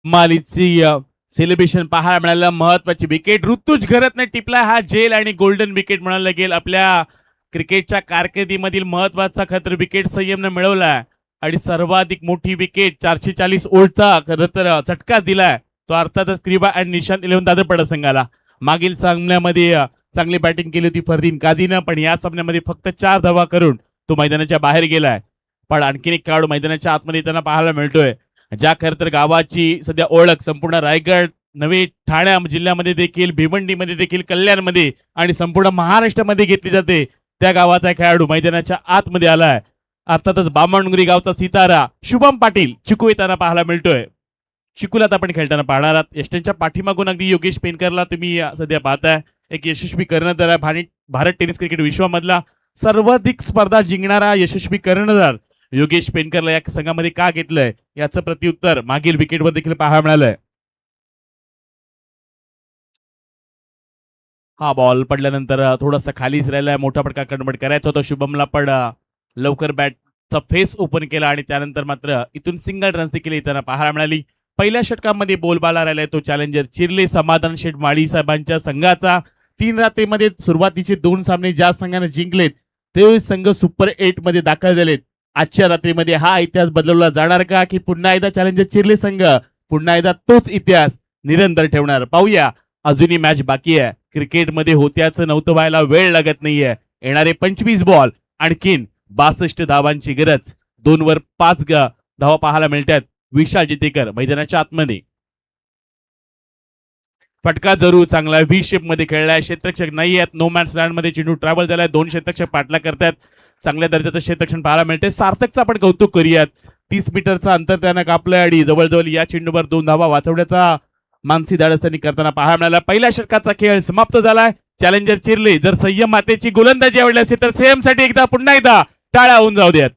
मालीची सेलिब्रेशन पाहायला मिळालं. महत्वाची विकेट ऋतुज घरतने टिपला. हा जेल आणि गोल्डन विकेट म्हणायला गेल. आपल्या क्रिकेटच्या कारकिर्दीमधील महत्वाचा खतर विकेट संयमने मिळवला आणि सर्वाधिक मोठी विकेट 440 ओव्हरचा खरं तर चटका दिलाय तो अर्थातच क्रीबा आणि निशांत 11 दादरपाडा संघाला. मागील सामन्यामध्ये चांगली बॅटिंग केली होती फरदीन काझीनं, पण या सामन्यामध्ये फक्त 4 धावा करून तो मैदानाच्या बाहेर गेलाय. पण आणखीन एक खेळाडू मैदानाच्या आतमध्ये त्यांना पाहायला मिळतोय, ज्या खरं तर गावाची सध्या ओळख संपूर्ण रायगड नवे ठाणे जिल्ह्यामध्ये देखील, भिवंडीमध्ये देखील, कल्याणमध्ये आणि संपूर्ण महाराष्ट्रामध्ये घेतली जाते. त्या गावाचा खेळाडू मैदानाच्या आतमध्ये आलाय. अर्थातच बामणगुरी गावचा सितारा शुभम पाटील चिकू येताना पाहायला मिळतोय. चिकूला आता आपण खेळताना पाहणार आहात. यष्टींच्या पाठीमागून अगदी योगेश पेनकरला तुम्ही सध्या पाहताय. एक यशस्वी कर्णधार आहे. भारत टेनिस क्रिकेट विश्वामधला सर्वाधिक स्पर्धा जिंकणारा यशस्वी कर्णधार योगेश पेनकरला या संघामध्ये का घेतलंय याचं प्रत्युत्तर मागील विकेटवर देखील पाहायला मिळालंय. हा बॉल पडल्यानंतर थोडासा खालीच राहिलाय. मोठा फटका कन्वर्ट करायचा होता शुभमला, पण लवकर बॅटचा फेस ओपन केला आणि त्यानंतर मात्र इथून सिंगल रन्स देखील येताना पाहायला मिळाली. पहिल्या षटकामध्ये बोलबाला राहिलाय तो चॅलेंजर चिर्ले समाधान शेठ माळी साहेबांच्या संघाचा. 3 रात्रीमध्ये सुरुवातीचे 2 सामने ज्या संघाने जिंकलेत ते संघ सुपर 8 मध्ये दाखल झालेत. आजच्या रात्रीमध्ये हा इतिहास बदलवला जाणार का, की पुन्हा एकदा चॅलेंजर चिर्ले संघ पुन्हा एकदा तोच इतिहास निरंतर ठेवणार? पाहूया. अजूनही मॅच बाकी आहे. क्रिकेटमध्ये होत्याचं नव्हतं व्हायला वेळ लागत नाहीये. येणारे 25 बॉल आणखीन 62 धावांची गरज. 2 वर 5 धावा पाहायला मिळतात. विशाल जितेकर मैदानाच्या आतमध्ये. फटका जरूर चांगला व्ही शेप मध्ये खेळलाय. क्षेत्ररक्षक नाही आहेत. नो मॅन्स लँड मध्ये चेंडू ट्रॅव्हल झालाय. 2 क्षेत्ररक्षक पाठला करतात. चांगल्या दर्जाचं क्षेत्ररक्षण पाहायला मिळते. सार्थकचं आपण कौतुक करूयात. 30 मीटरचा अंतर त्यानं कापलंय आणि जवळजवळ या चेंडूवर 2 धावा वाचवण्याचा मानसी धाडस त्यांनी करताना पाहायला मिळाला. पहिल्या षटकाचा खेळ समाप्त झालाय. चॅलेंजर चिर्ले जर संयम मातेची गोलंदाजी आवडली असेल तर सेम साठी एकदा पुन्हा एकदा टाळ्या होऊन जाऊ द्यात.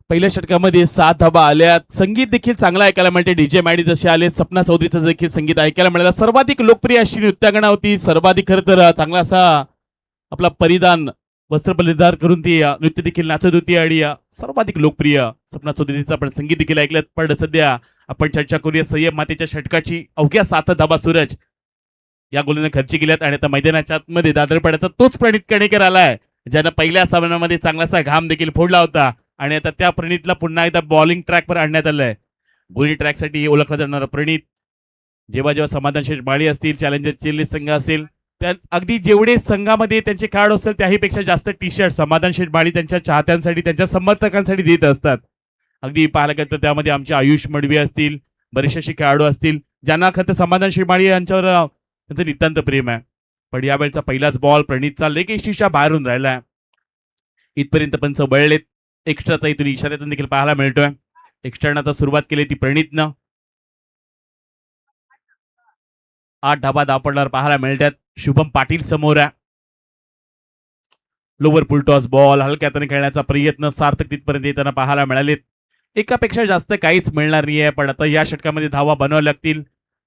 पहिल्या षटकामध्ये 7 धाबा आल्या. संगीत देखील चांगला ऐकायला मिळते. डीजे मॅडी जसे आले, सपना चौधरीचं देखील संगीत ऐकायला मिळालं. सर्वाधिक लोकप्रिय अशी नृत्यांगना होती. सर्वाधिक खरं तर चांगला असा आपला परिधान वस्त्र परिधान करून ती नृत्य देखील नाचत होती आणि सर्वाधिक लोकप्रिय सपना चौधरीचं आपण संगीत देखील ऐकलं. पण सध्या आपण चर्चा करूया संयम मातेच्या षटकाची. अवघ्या 7 धाबा सूरज या गोलने खर्ची केल्यात आणि आता मैदानाच्या आतमध्ये दादरपाड्याचा तोच प्रणित कणेकर आलाय, ज्यानं पहिल्या सामन्यामध्ये चांगलासा घाम देखील फोडला होता आणि आता त्या प्रणितला पुन्हा एकदा बॉलिंग ट्रॅकवर आणण्यात आलंय. बॉलिंग ट्रॅकसाठी ओळखला जाणारा प्रणित जेव्हा जेव्हा समाधान शेठ माळी असतील, चॅलेंजर चिर्ले संघ असेल, त्या अगदी जेवढे संघामध्ये त्यांचे खेळाडू असतील त्याहीपेक्षा जास्त टी शर्ट समाधान शेठ माळी त्यांच्या चाहत्यांसाठी, त्यांच्या समर्थकांसाठी देत असतात. अगदी पाहायला गेलं तर त्यामध्ये आमचे आयुष मडवी असतील, बरेचसे असे खेळाडू असतील ज्यांना खरं समाधान शेठ माळी यांच्यावर त्यांचं नितांत प्रेम आहे. पण यावेळचा पहिलाच बॉल प्रणितचा लेग एष्टीच्या बाहेरून राहिलाय. इथपर्यंत पंच वळलेत. एक्स्ट्राचा इथून इशाऱ्यातून देखील पाहायला मिळतोय. एक्स्ट्रानं आता सुरुवात केली ती प्रणितनं. 8 धाबा धाव पडल्यावर पाहायला मिळतात. शुभम पाटील समोर आहे. लोवर फुलटॉस बॉल हलक्या हाताने खेळण्याचा प्रयत्न सार्थक तिथपर्यंत येताना पाहायला मिळालेत. एकापेक्षा जास्त काहीच मिळणार नाहीये, पण आता या षटकामध्ये धावा बनवाव्या लागतील.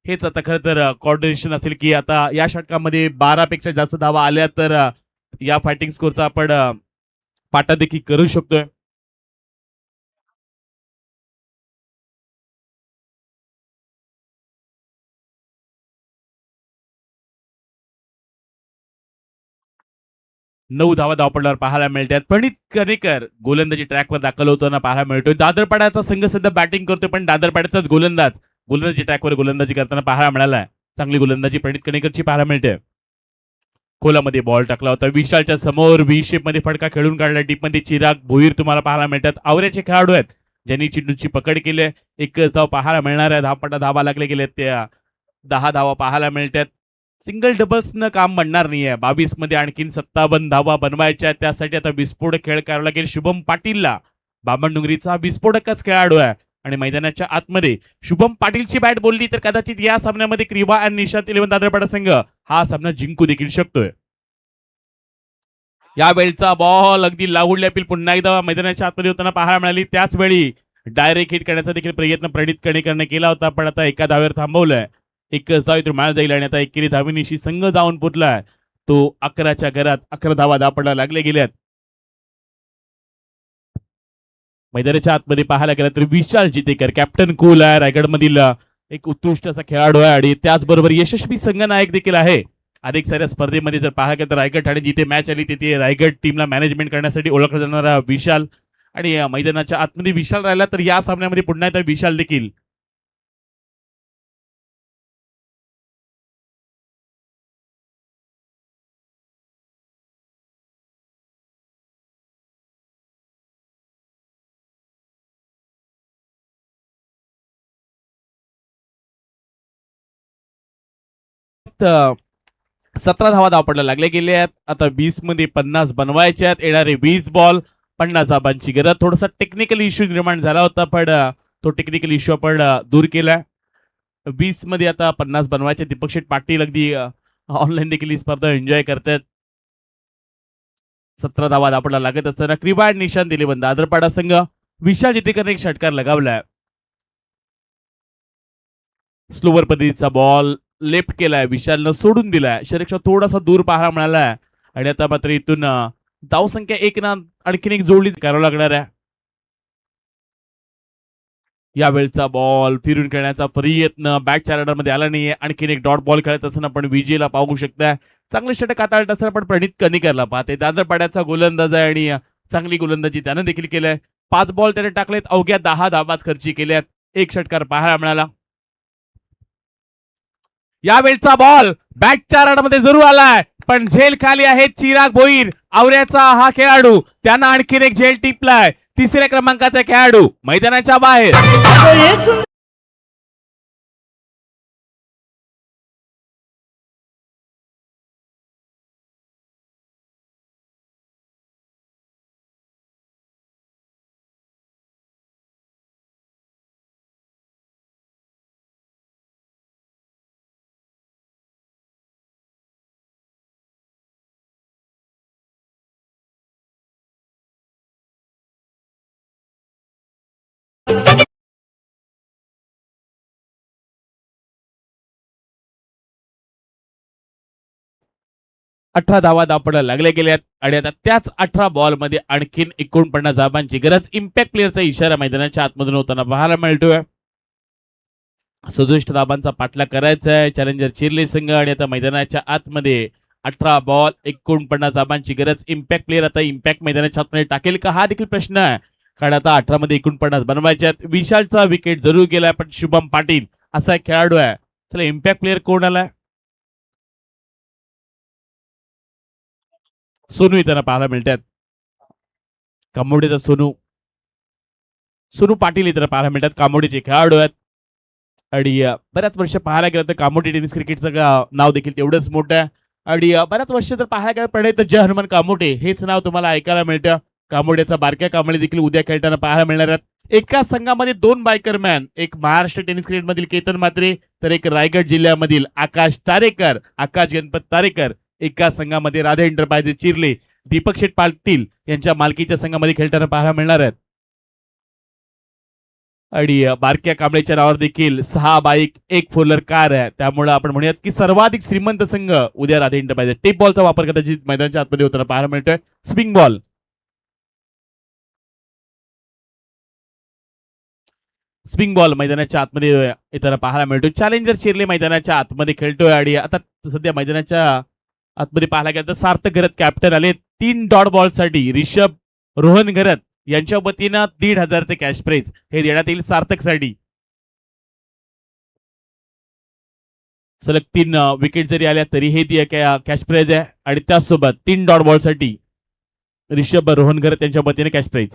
हेच आता खरं तर कोऑर्डिनेशन असेल की आता या षटकामध्ये 12 पेक्षा जास्त धावा आल्या तर या फायटिंग स्कोरचा आपण पाटा देखील करू शकतोय. नऊ धावा धावपडल्यावर पाहायला मिळतात. प्रणित कणेकर गोलंदाजी ट्रॅकवर दाखल होताना पाहायला मिळतोय. दादरपाड्याचा संघ सध्या बॅटिंग करतोय, पण दादरपाड्याचाच गोलंदाजी ट्रॅकवर गोलंदाजी करताना पाहायला मिळालाय. चांगली गोलंदाजी प्रणित कणेकरची पाहायला मिळते. खोलामध्ये बॉल टाकला होता विशालच्या समोर व्ही शेप मध्ये फटका खेळून काढला डीप मध्ये चिराग भोईर तुम्हाला पाहायला मिळतात आवऱ्याचे खेळाडू आहेत ज्यांनी चेंडूची पकड केली आहे एकच धाव पाहायला मिळणार आहे धावपटा धावा लागले गेले त्या 10 धावा पाहायला मिळतात सिंगल डबल्स न काम बनणार नाहीये 22 मध्ये आणखीन 57 धावा बनवायच्या त्यासाठी आता विस्फोटक खेळ करावा लागेल शुभम पाटीलला बामणडुंगरीचा विस्फोटकच खेळाडू आहे आणि मैदानाच्या आतमध्ये शुभम पाटीलची बॅट बोलली तर कदाचित या सामन्यामध्ये क्रीवा आणि निशांत 11 दादरपाडा संघ हा सामना जिंकू देखील शकतोय या वेळचा बॉल अगदी लागूडल्या अपील पुन्हा एकदा मैदानाच्या आतमध्ये होताना पाहायला मिळाली त्याच वेळी डायरेक्ट हिट करण्याचा देखील प्रयत्न प्रणित कणेकरने केला होता पण आता एका धावेवर थांबवलाय एकच धाव इथून माळ जाईल आणि आता एकेरी धावेनिशी संघ जाऊन पोचलाय तो 11च्या घरात 11 धावा धापडला लागले गेल्यात मैदानाच्या आतमध्ये पाहायला गेलं तर विशाल जितेकर कॅप्टन कूल आहे रायगड मधील एक उत्कृष्ट असा खेळाडू आहे आणि त्याचबरोबर यशस्वी संघनायक देखील आहे अनेक साऱ्या स्पर्धेमध्ये जर पाहायला गेलं तर रायगड ठाणे जिथे मॅच आली तिथे रायगड टीमला मॅनेजमेंट करण्यासाठी ओळखला जाणारा विशाल आणि मैदानाच्या आतमध्ये विशाल राहिला तर या सामन्यामध्ये पुन्हा एकदा विशाल देखील अ, 17 धावा धावपडला लागले गेले आहेत आता 20 मध्ये 50 बनवायचे आहेत येणारे 20 बॉल 50 धाबांची गरज थोडासा टेक्निकल इश्यू निर्माण झाला होता पण तो टेक्निकल इश्यू आपण दूर केलाय 20 मध्ये आता 50 बनवायचे दीपक शेठ पाटील अगदी ऑनलाईन देखील ही स्पर्धा एन्जॉय करतात 17 धावा धावपडला लागत असताना क्रीबा आणि निशांत दिले बंद दादरपाडा संघ विशाल जितेकरने एक षटकार लगावलाय स्लोवर पद्धतीचा बॉल लेफ्ट केलाय विशालनं सोडून दिलाय शरीक्षा थोडासा दूर पाहायला मिळालाय आणि आता मात्र इथून धाव संख्या 1 ना आणखीन एक जोडली करावं लागणार आहे यावेळचा बॉल फिरून खेळण्याचा प्रयत्न बॅटच्या राडारमध्ये आला नाहीये आणखीन एक डॉट बॉल खेळत असताना आपण विजेला पाहू शकताय चांगले षटक हाताळत असताना पण प्रणित कणेकरला पाहते दादरपाड्याचा गोलंदाज आहे आणि चांगली गोलंदाजी त्यानं देखील केलंय 5 बॉल त्याने टाकलेत अवघ्या 10 धावाच खर्ची केल्यात एक षटकार पाहायला मिळाला यावेळचा बॉल बॅटच्या राडामध्ये जरूर आलाय पण झेल खाली आहे चिराग भोईर आवऱ्याचा हा खेळाडू त्यानं आणखीन एक झेल टिपलाय 3ऱ्या क्रमांकाचा खेळाडू मैदानाच्या बाहेर 18 धावा धावपडला लागले गेल्यात आणि आता त्याच 18 बॉल मध्ये आणखीन 49 धावांची गरज इम्पॅक्ट प्लेअरचा इशारा मैदानाच्या आतमधून होताना पाहायला मिळतोय 67 धावांचा पाठलाग करायचा आहे चॅलेंजर चिरले संघ आणि आता मैदानाच्या आतमध्ये 18 बॉल 49 धावांची गरज इम्पॅक्ट प्लेअर आता इम्पॅक्ट मैदानाच्या आतमध्ये टाकेल का हा देखील प्रश्न आहे कारण आता 18 मध्ये 49 बनवायचे आहेत विशालचा विकेट जरूर गेलाय पण शुभम पाटील असा एक खेळाडू आहे चला इम्पॅक्ट प्लेअर कोण आलाय सोनू इथं पाहायला मिळतात कामोडेचा सोनू सोनू पाटील इथं पाहायला मिळतात कामोडेचे खेळाडू आहेत आणि बऱ्याच वर्ष पाहायला गेलं तर कामोडी टेनिस क्रिकेटचं नाव देखील तेवढंच मोठं आहे आणि बऱ्याच वर्ष जर पाहायला गेलं पण तर जय हनुमान कामोटे हेच नाव तुम्हाला ऐकायला मिळतं कामोड्याचा बारक्या कांबळे देखील उद्या खेळताना पाहायला मिळणार आहेत एका संघामध्ये 2 बायकरमॅन एक महाराष्ट्र टेनिस क्रिकेट मधील केतन म्हात्रे तर एक रायगड जिल्ह्यामधील आकाश गणपत तारेकर एका संघामध्ये राधा एंटरप्राइजेस चिरले दीपक शेठ पाटील यांच्या मालकीच्या संघामध्ये खेळताना पाहायला मिळणार आहेत आणि बारक्या कांबळेच्या नावावर देखील 6 बाईक 1 4 व्हीलर कार आहे त्यामुळे आपण म्हणूयात की सर्वाधिक श्रीमंत संघ उद्या राधा एंटरप्राइजेस टेप बॉलचा वापर कदाचित मैदानाच्या आतमध्ये होताना पाहायला मिळतोय स्विंग बॉल मैदानाच्या आतमध्ये येताना पाहायला मिळतोय चॅलेंजर चिरले मैदानाच्या आतमध्ये खेळतोय आणि आता सध्या मैदानाच्या आतमध्ये पाहायला गेलं तर सार्थक घरत कॅप्टन आले 3 डॉट बॉल साठी रिषभ रोहन घरत यांच्या वतीनं 1,500 चे कॅश प्राइज हे देण्यात येईल सार्थक साठी सलग 3 विकेट जरी आल्या तरीही ती कॅश प्राइज आहे. आणि त्याचसोबत 3 डॉट बॉलसाठी ऋषभ रोहनकर त्यांच्या वतीने cash prize.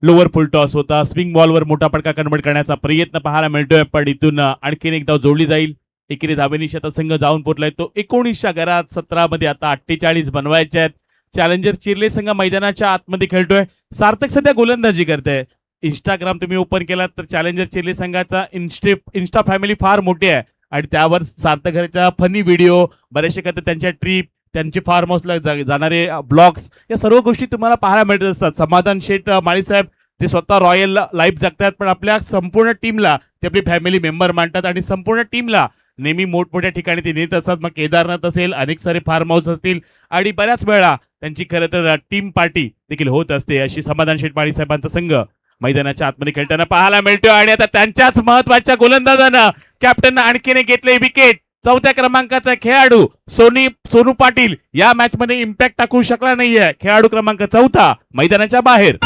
Lower full toss होता. स्विंग बॉलवर मोठा फटका कन्वर्ट करण्याचा प्रयत्न पाहायला मिळतोय, पण इथून आणखीन एक धाव जोडली जाईल. एकेरी धावेनी शतसंघ जाऊन पोहोचलाय तो 19च्या घरात. 17 मध्ये आता 48 बनवायचे आहेत. चॅलेंजर चिर्ले संघ मैदानाच्या आतमध्ये खेळतोय. सार्थक सध्या गोलंदाजी करते. इंस्टाग्राम तुम्ही ओपन केलात तर चॅलेंजर चिर्ले संघाचा इन्स्टा फॅमिली फार मोठी आहे आणि त्यावर सार्थक घरच्या फनी व्हिडिओ बरेचसे करतात. त्यांच्या ट्रिप, त्यांचे फार्म हाऊसला जाणारे ब्लॉग्स, या सर्व गोष्टी तुम्हाला पाहायला मिळत असतात. समाधान शेठ माळीसाहेब ते स्वतः रॉयल लाईफ जगतात, पण आपल्या संपूर्ण टीमला ते आपली फॅमिली मेंबर मानतात आणि संपूर्ण टीमला नेहमी मोठमोठ्या ठिकाणी ते नेत असतात. मग केदारनाथ असेल, अनेक सारे फार्म हाऊस असतील आणि बऱ्याच वेळा त्यांची खरं तर टीम पार्टी देखील होत असते. अशी समाधान शेठ माळीसाहेबांचा संघ मैदानाच्या आतमध्ये खेळताना पाहायला मिळतोय आणि आता त्यांच्याच महत्वाच्या गोलंदाजानं कॅप्टन आणखीन घेतले विकेट. 4थ्या क्रमांकाचा खेळाडू सोनू पाटील या मॅच मध्ये इम्पॅक्ट टाकू शकला नाहीये. खेळाडू क्रमांक 4 मैदानाच्या बाहेर.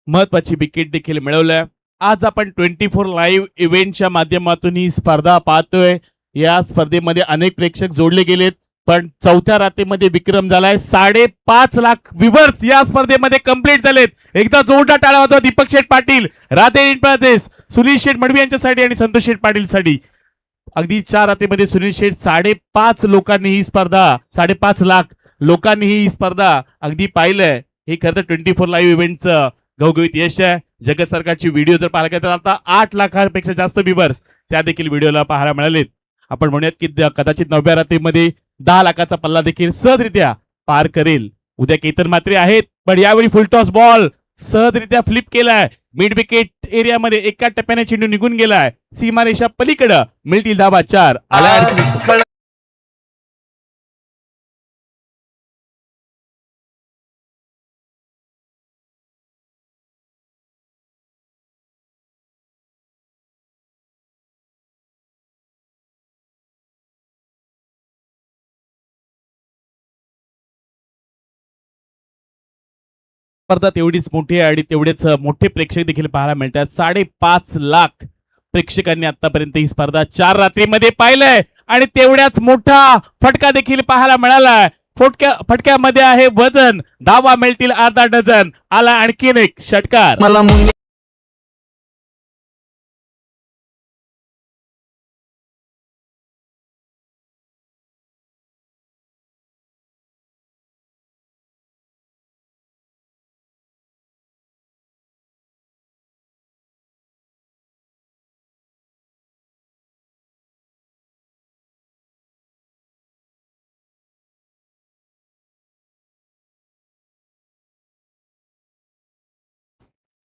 महत्वाची विकेट देखील मिळवल्या. आज आपण 24 लाईव्ह इव्हेंटच्या माध्यमातून ही स्पर्धा पाहतोय. या स्पर्धेमध्ये अनेक प्रेक्षक जोडले गेलेत, पण 4थ्या रात्रीमध्ये विक्रम झालाय. 5.5 लाख व्ह्यूअर्स या स्पर्धेमध्ये कंप्लीट झालेत. एकदा जोरदार टाळ्या वाजवा दीपक शेठ पाटील, राधे इंटरप्राइजेस, सुनील शेठ मडवी यांच्यासाठी आणि संतोष शेठ पाटील साठी. अगदी 4 रात्रीमध्ये सुनील शेठ 5.5 लोकांनी ही स्पर्धा 5.5 लाख लोकांनी ही स्पर्धा अगदी पाहिलंय. हे खरं तर 24 लाईव्ह इव्हेंटचं घवघवीत यश आहे. जगत सरकारची व्हिडिओ जर पाहायला गेलं तर आता 8 लाखांपेक्षा जास्त व्ह्यूअर्स त्या देखील व्हिडिओला पाहायला मिळालेत. आपण म्हणूयात की कदाचित 9व्या रात्रीमध्ये 10 लाखाचा पल्ला देखील सहजरित्या पार करेल. उद्या केतन मात्रे आहेत, पण यावेळी फुलटॉस बॉल सहजरित्या फ्लिप केलाय. मिड विकेट एरियामध्ये एका टप्प्याने चेंडू निघून गेलाय. सीमारेषा पलीकडे मिळतील धावा 4 आला. स्पर्धा तेवढीच मोठी आहे आणि तेवढेच मोठे प्रेक्षक देखील पाहायला मिळतात. 5.5 लाख प्रेक्षकांनी आतापर्यंत ही स्पर्धा 4 रात्रीमध्ये पाहिलंय आणि तेवढ्याच मोठा फटका देखील पाहायला मिळालाय. फटक्यामध्ये आहे वजन. धावा मिळतील अर्धा डझन. आला आणखीन एक षटकार.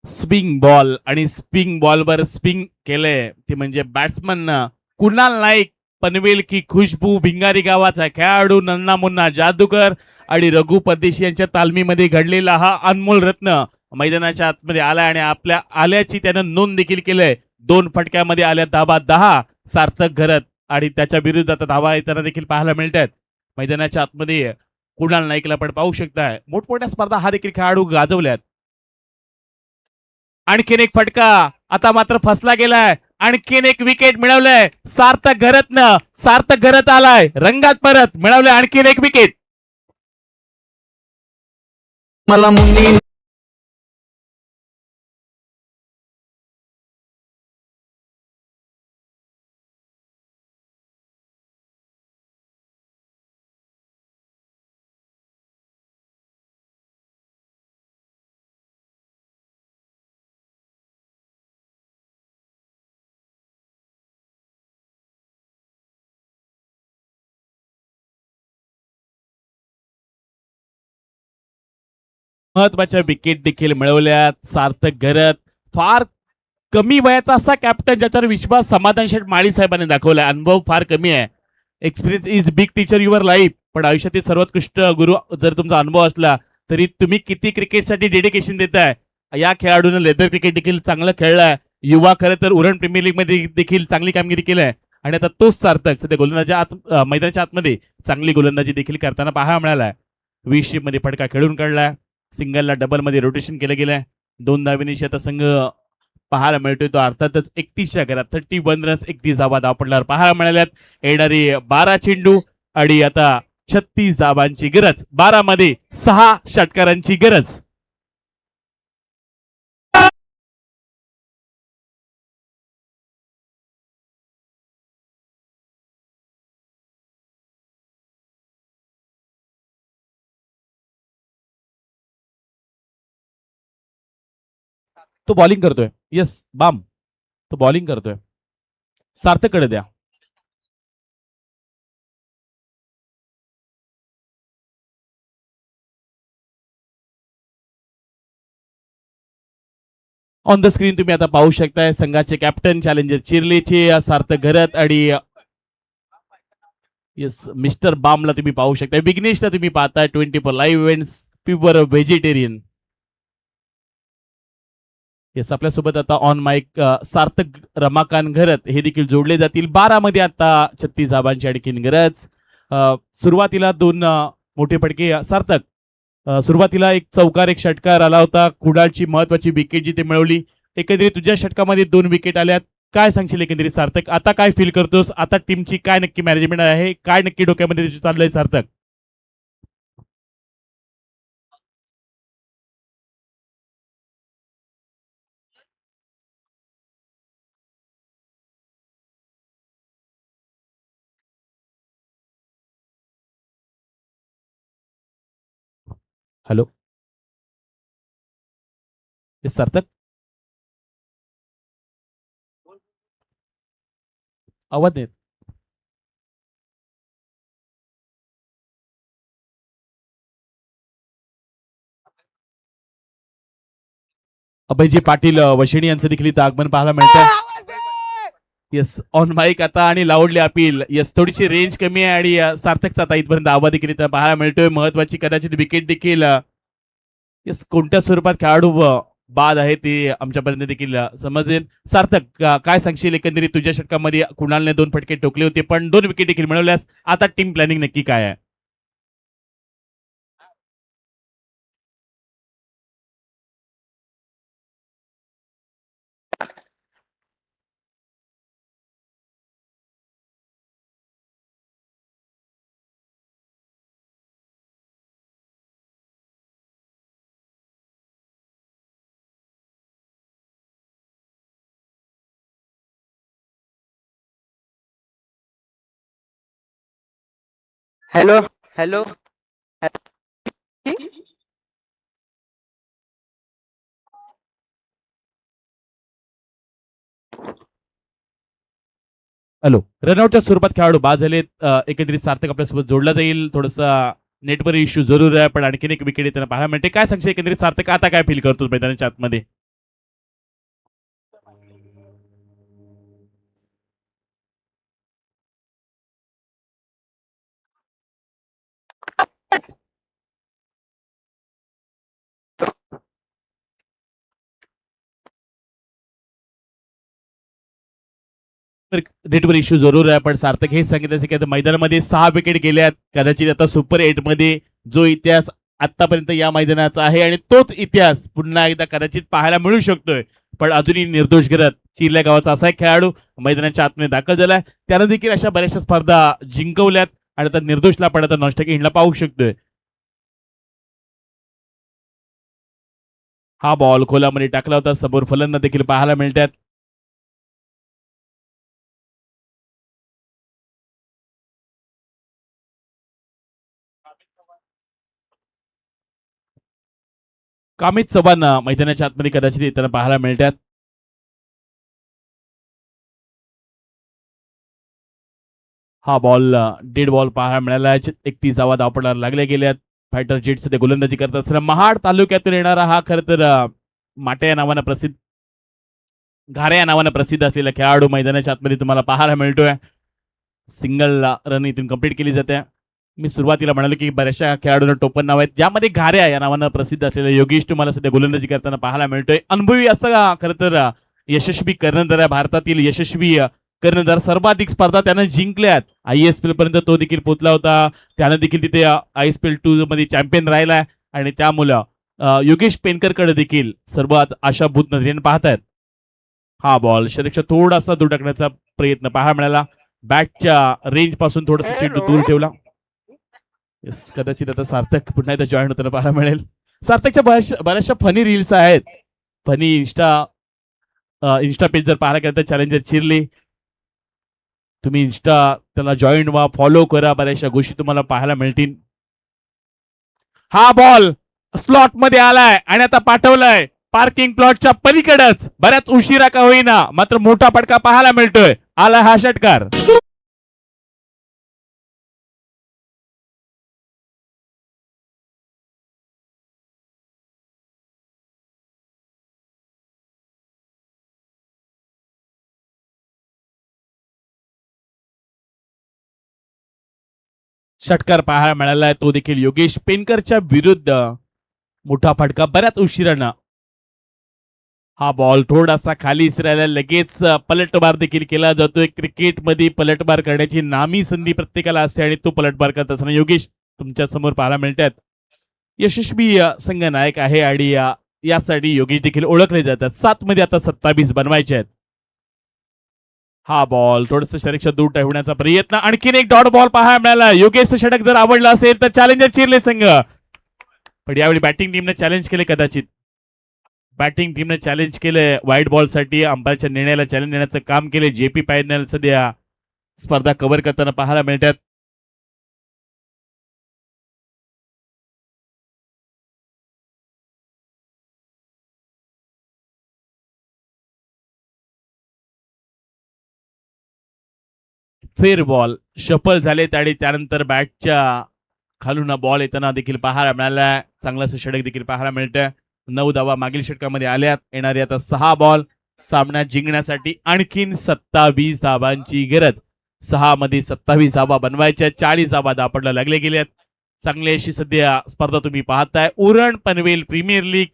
स्विंग बॉल आणि स्पिंग बॉलवर स्पिंग केलंय ते म्हणजे बॅट्समन कुणाल नाईक, पनवेल की खुशबू भिंगारी गावाचा खेळाडू, नन्ना मुन्ना जादूगर आणि रघु परदेशी यांच्या तालमीमध्ये घडलेला हा अनमोल रत्न मैदानाच्या आतमध्ये आला आणि आपल्या आल्याची त्यानं नोंद देखील केलंय. 2 फटक्यामध्ये आल्या धावा 10. सार्थक घरत आणि त्याच्या विरुद्ध धावा येताना देखील पाहायला मिळतात. मैदानाच्या आतमध्ये कुणाल नाईकला पण पाहू शकताय. मोठमोठ्या स्पर्धा हा देखील खेळाडू गाजवल्यात. आणखीन एक फटका आता मात्र फसला गेलाय. आणखीन एक विकेट मिळवलंय सार्थक घरत आलाय रंगात परत. मिळवलंय आणखीन एक विकेट. मला मुन्नी महत्वाच्या विकेट देखील मिळवल्या. सार्थक घरत फार कमी वयाचा असा कॅप्टन ज्याच्यावर विश्वास समाधान शेठ माळी साहेबांनी दाखवलाय. अनुभव फार कमी आहे. Experience is big teacher your life. पण आयुष्यातील सर्वोत्कृष्ट गुरु जर तुमचा अनुभव असला तरी तुम्ही किती क्रिकेटसाठी डेडिकेशन देताय. या खेळाडूने लेदर क्रिकेट देखील चांगलं खेळलाय. युवा खरं तर उरण प्रीमियर लीग मध्ये देखील चांगली कामगिरी केली आहे आणि आता तोच सार्थक सध्या गोलंदाजीच्या मैदानाच्या आतमध्ये चांगली गोलंदाजी देखील करताना पाहायला मिळालाय. 20 मध्ये फटका खेळून काढलाय. सिंगलला डबल मध्ये रोटेशन केलं गेलंय. 2 धावेनिशी आता संघ पाहायला मिळतोय तो अर्थातच 31च्या घरात 31 रन्स 31 धावा धावपडल्यावर पाहायला मिळाल्यात. येणारी 12 चेंडू आणि आता 36 धावांची गरज. 12 मध्ये 6 षटकारांची गरज. तो बॉलिंग करतोय. येस बाम, तो बॉलिंग करतोय. सार्थककडे द्या. ऑन द स्क्रीन तुम्ही आता पाहू शकताय संघाचे कॅप्टन चॅलेंजर चिर्लेचे सार्थक घरत आणि येस मिस्टर बामला तुम्ही पाहू शकताय. विघ्नेशला तुम्ही पाहताय 24 live events pure vegetarian. Yes आपल्यासोबत आता ऑन माईक सार्थक रमाकांत घरत हे देखील जोडले जातील. 12 मध्ये आता 36 धावांची आणखीन गरज. सुरुवातीला 2 मोठे फटके सार्थक. सुरुवातीला एक चौकार एक षटकार आला होता. कुडाळची महत्वाची विकेट जी ते मिळवली. एकंदरीत तुझ्या षटकामध्ये 2 विकेट आल्यात. काय सांगशील एकंदरीत सार्थक? आता काय फील करतोस? आता टीमची काय नक्की मॅनेजमेंट आहे? काय नक्की डोक्यामध्ये चाललंय सार्थक? हॅलो सार्थक, आवाज नाही. अभयजी पाटील वशिणी यांचं देखील इथं आगमन पाहायला मिळतं. येस ऑन माईक आता आणि लाऊडली अपील. येस थोडीशी रेंज कमी आहे आणि सार्थकचा आता इथपर्यंत आवाज देखील इथं पाहायला मिळतोय. महत्वाची कदाचित विकेट देखील येस कोणत्या स्वरूपात खेळाडू बाद आहे ते आमच्यापर्यंत देखील समजेल. सार्थक काय सांगशील एकंदरीत तुझ्या षटकामध्ये कुणालने 2 फटके टोकले होते पण 2 विकेट देखील मिळवल्यास आता टीम प्लॅनिंग नक्की काय आहे? हॅलो हॅलो हॅलो रनआउटच्या स्वरूपात खेळाडू बाद झालेत. एकंदरीत सार्थक आपल्यासोबत जोडला जाईल. थोडासा नेटवर इश्यू जरूर आहे पण आणखीन एक विकेट त्यांना पाहायला मिळते. काय सांगशील एकंदरीत सार्थक आता काय फील करतो मैदानाच्या आतमध्ये? नेटवर इश्यू जरूर आहे पण सार्थक हे सांगितलं की आता मैदानामध्ये 6 विकेट गेल्यात. कदाचित आता सुपर 8 मध्ये जो इतिहास आतापर्यंत या मैदानाचा आहे आणि तोच इतिहास पुन्हा एकदा कदाचित पाहायला मिळू शकतोय. पण अजूनही निर्दोष करत चिरल्या गावाचा असा एक खेळाडू मैदानाच्या आतमध्ये दाखल झालाय. त्यानं देखील अशा बऱ्याचशा स्पर्धा जिंकवल्यात आणि आता निर्दोषला पण आता नॉस्टकी हिंडला पाहू शकतोय. हा बॉल खोलामध्ये टाकला होता. समोर फलंदाज देखील पाहायला मिळतात. कामित चव्हाण मैदानाच्या आतमध्ये कदाचित येताना पाहायला मिळतात. हा बॉल डेड बॉल पाहायला मिळाला. 31 धावा धावपडायला लागल्या गेल्यात. फायटर जेट सध्या गोलंदाजी करत असताना महाड तालुक्यातून येणारा हा खरं तर माटे या नावानं प्रसिद्ध घारे या नावानं प्रसिद्ध असलेला खेळाडू मैदानाच्या आतमध्ये तुम्हाला पाहायला मिळतोय. सिंगल रन इथून कंप्लीट केली जाते. मी सुरुवातीला म्हणालो की बऱ्याचशा खेळाडूंना टोपण नाव आहेत ज्यामध्ये घाऱ्या या नावानं प्रसिद्ध असलेला योगेश तुम्हाला सध्या गोलंदाजी करताना पाहायला मिळतोय. अनुभवी असं खरं तर यशस्वी कर्णधार भारतातील यशस्वी कर्णधार सर्वाधिक स्पर्धा त्यानं जिंकल्यात. ISPL पर्यंत तो देखील पोहोचला होता. त्यानं देखील तिथे ISPL 2 मध्ये चॅम्पियन राहिलाय आणि त्यामुळं योगेश पेनकरकडे देखील सर्वात आशाभूत नजरेने पाहतायत. हा बॉल शरीरक्षा थोडासा दूर टाकण्याचा प्रयत्न पाहायला मिळाला. बॅटच्या रेंज पासून थोडासा चेंडू दूर ठेवला. कदाचित आता सार्थक पुन्हा एकदा जॉईन होताना पाहायला मिळेल. सार्थकच्या बऱ्याचशा फनी रील्स आहेत. फनी इंस्टा पेज जर पाहायला गेलं तर चॅलेंजर चिरले, तुम्ही इंस्टा त्याला जॉईन व्हा, फॉलो करा, बऱ्याचशा गोष्टी तुम्हाला पाहायला मिळतील. हा बॉल स्लॉट मध्ये आलाय आणि आता पाठवलाय पार्किंग प्लॉटच्या पलीकडेच. बऱ्याच उशिरा का होईना मात्र मोठा फटका पाहायला मिळतोय. आला हा षटकार. षटकार पाहायला मिळालाय तो देखील योगेश पेनकरच्या विरुद्ध. मोठा फटका बऱ्याच उशिरानं. हा बॉल थोडासा खाली इसरायला लगेच पलटवार देखील केला जातोय. क्रिकेटमध्ये पलटवार करण्याची नामी संधी प्रत्येकाला असते आणि तो पलटवार करत असताना योगेश तुमच्या समोर पाहायला मिळतात. यशस्वी संघ नायक आहे आणि यासाठी योगेश देखील ओळखले जातात. 7 मध्ये आता 27 बनवायचे आहेत. हा बॉल थोडस शरीरक्षा दूर ठेवण्याचा प्रयत्न. आणखीन एक डॉट बॉल पाहायला मिळाला. योगेश षटक जर आवडला असेल तर चॅलेंजर चिरले संघ. पण यावेळी बॅटिंग टीमने चॅलेंज केले. कदाचित बॅटिंग टीमने चॅलेंज केले व्हाईट बॉल साठी. अंपायरच्या निर्णयाला चॅलेंज देण्याचं काम केले. JP पॅनल सध्या स्पर्धा कव्हर करताना पाहायला मिळतात. फेर बॉल शफल झालेत आणि त्यानंतर बॅटच्या खालून बॉल येताना देखील पाहायला मिळाला. चांगलाच षटक देखील पाहायला मिळतंय. 9 धावा मागील षटकामध्ये आल्यात. येणारे आता 6 बॉल. सामना जिंकण्यासाठी आणखीन 27 धावांची गरज. 6 मध्ये 27 धावा बनवायच्या. 40 धावा दापडला लागले गेल्यात. चांगली अशी सध्या स्पर्धा तुम्ही पाहताय. उरण पनवेल प्रीमियर लीग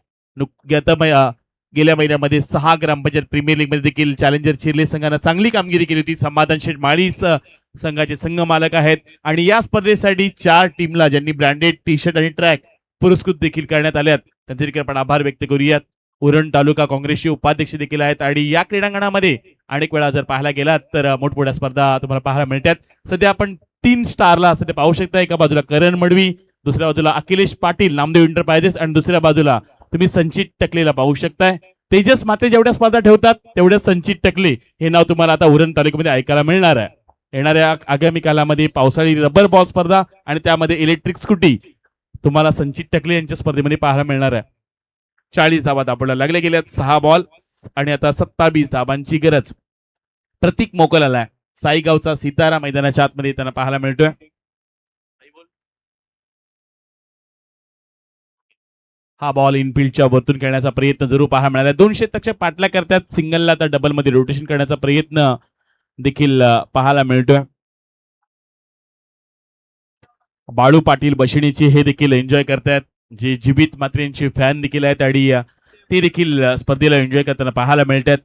गेल्या महिन्यामध्ये 6 ग्रामपंचायत प्रीमियर लीग मध्ये देखील चॅलेंजर चिरले संघानं चांगली कामगिरी केली होती. समाधान शेठ माळी संघाचे संघ मालक आहेत आणि या स्पर्धेसाठी 4 टीमला ज्यांनी ब्रँडेड टी शर्ट आणि ट्रॅक पुरस्कृत देखील करण्यात आल्यात त्यांचे देखील आपण आभार व्यक्त करूयात. उरण तालुका काँग्रेसचे उपाध्यक्ष देखील आहेत आणि या क्रीडांगणामध्ये अनेक वेळा जर पाहायला गेलात तर मोठमोठ्या स्पर्धा तुम्हाला पाहायला मिळतात. सध्या आपण 3 स्टारला सध्या पाहू शकता. एका बाजूला करण मडवी, दुसऱ्या बाजूला अखिलेश पाटील नामदेव एंटरप्राइजेस आणि दुसऱ्या बाजूला तुम्ही संचित टकलेला पाहू शकताय. तेजस माते जेवढ्या स्पर्धा ठेवतात तेवढ्या संचित टकले हे नाव तुम्हाला आता उरण तालुक्यामध्ये ऐकायला मिळणार आहे. येणाऱ्या आगामी कालामध्ये पावसाळी रबर बॉल स्पर्धा आणि त्यामध्ये इलेक्ट्रिक स्कूटी तुम्हाला संचित टकले यांच्या स्पर्धेमध्ये पाहायला मिळणार आहे. 40 धावा दापडला लागले गेल्यात. 6 बॉल आणि आता 27 धावांची गरज. प्रतीक मोकल आलाय. साईगावचा सितारा मैदानाच्या आतमध्ये त्यांना पाहायला मिळतोय. हा बॉल इनफिल्डच्या वरतून खेळण्याचा प्रयत्न जरूर पाहायला मिळाला. 2 षटकाच्या पाठला करतात. सिंगलला आता डबल मध्ये रोटेशन करण्याचा प्रयत्न देखील पाहायला मिळतोय. बाळू पाटील बशिणीची हे देखील एन्जॉय करतात. जे जीवित मात्रेंचे फॅन देखील आहेत आणि ते देखील स्पर्धेला एन्जॉय करताना पाहायला मिळतात.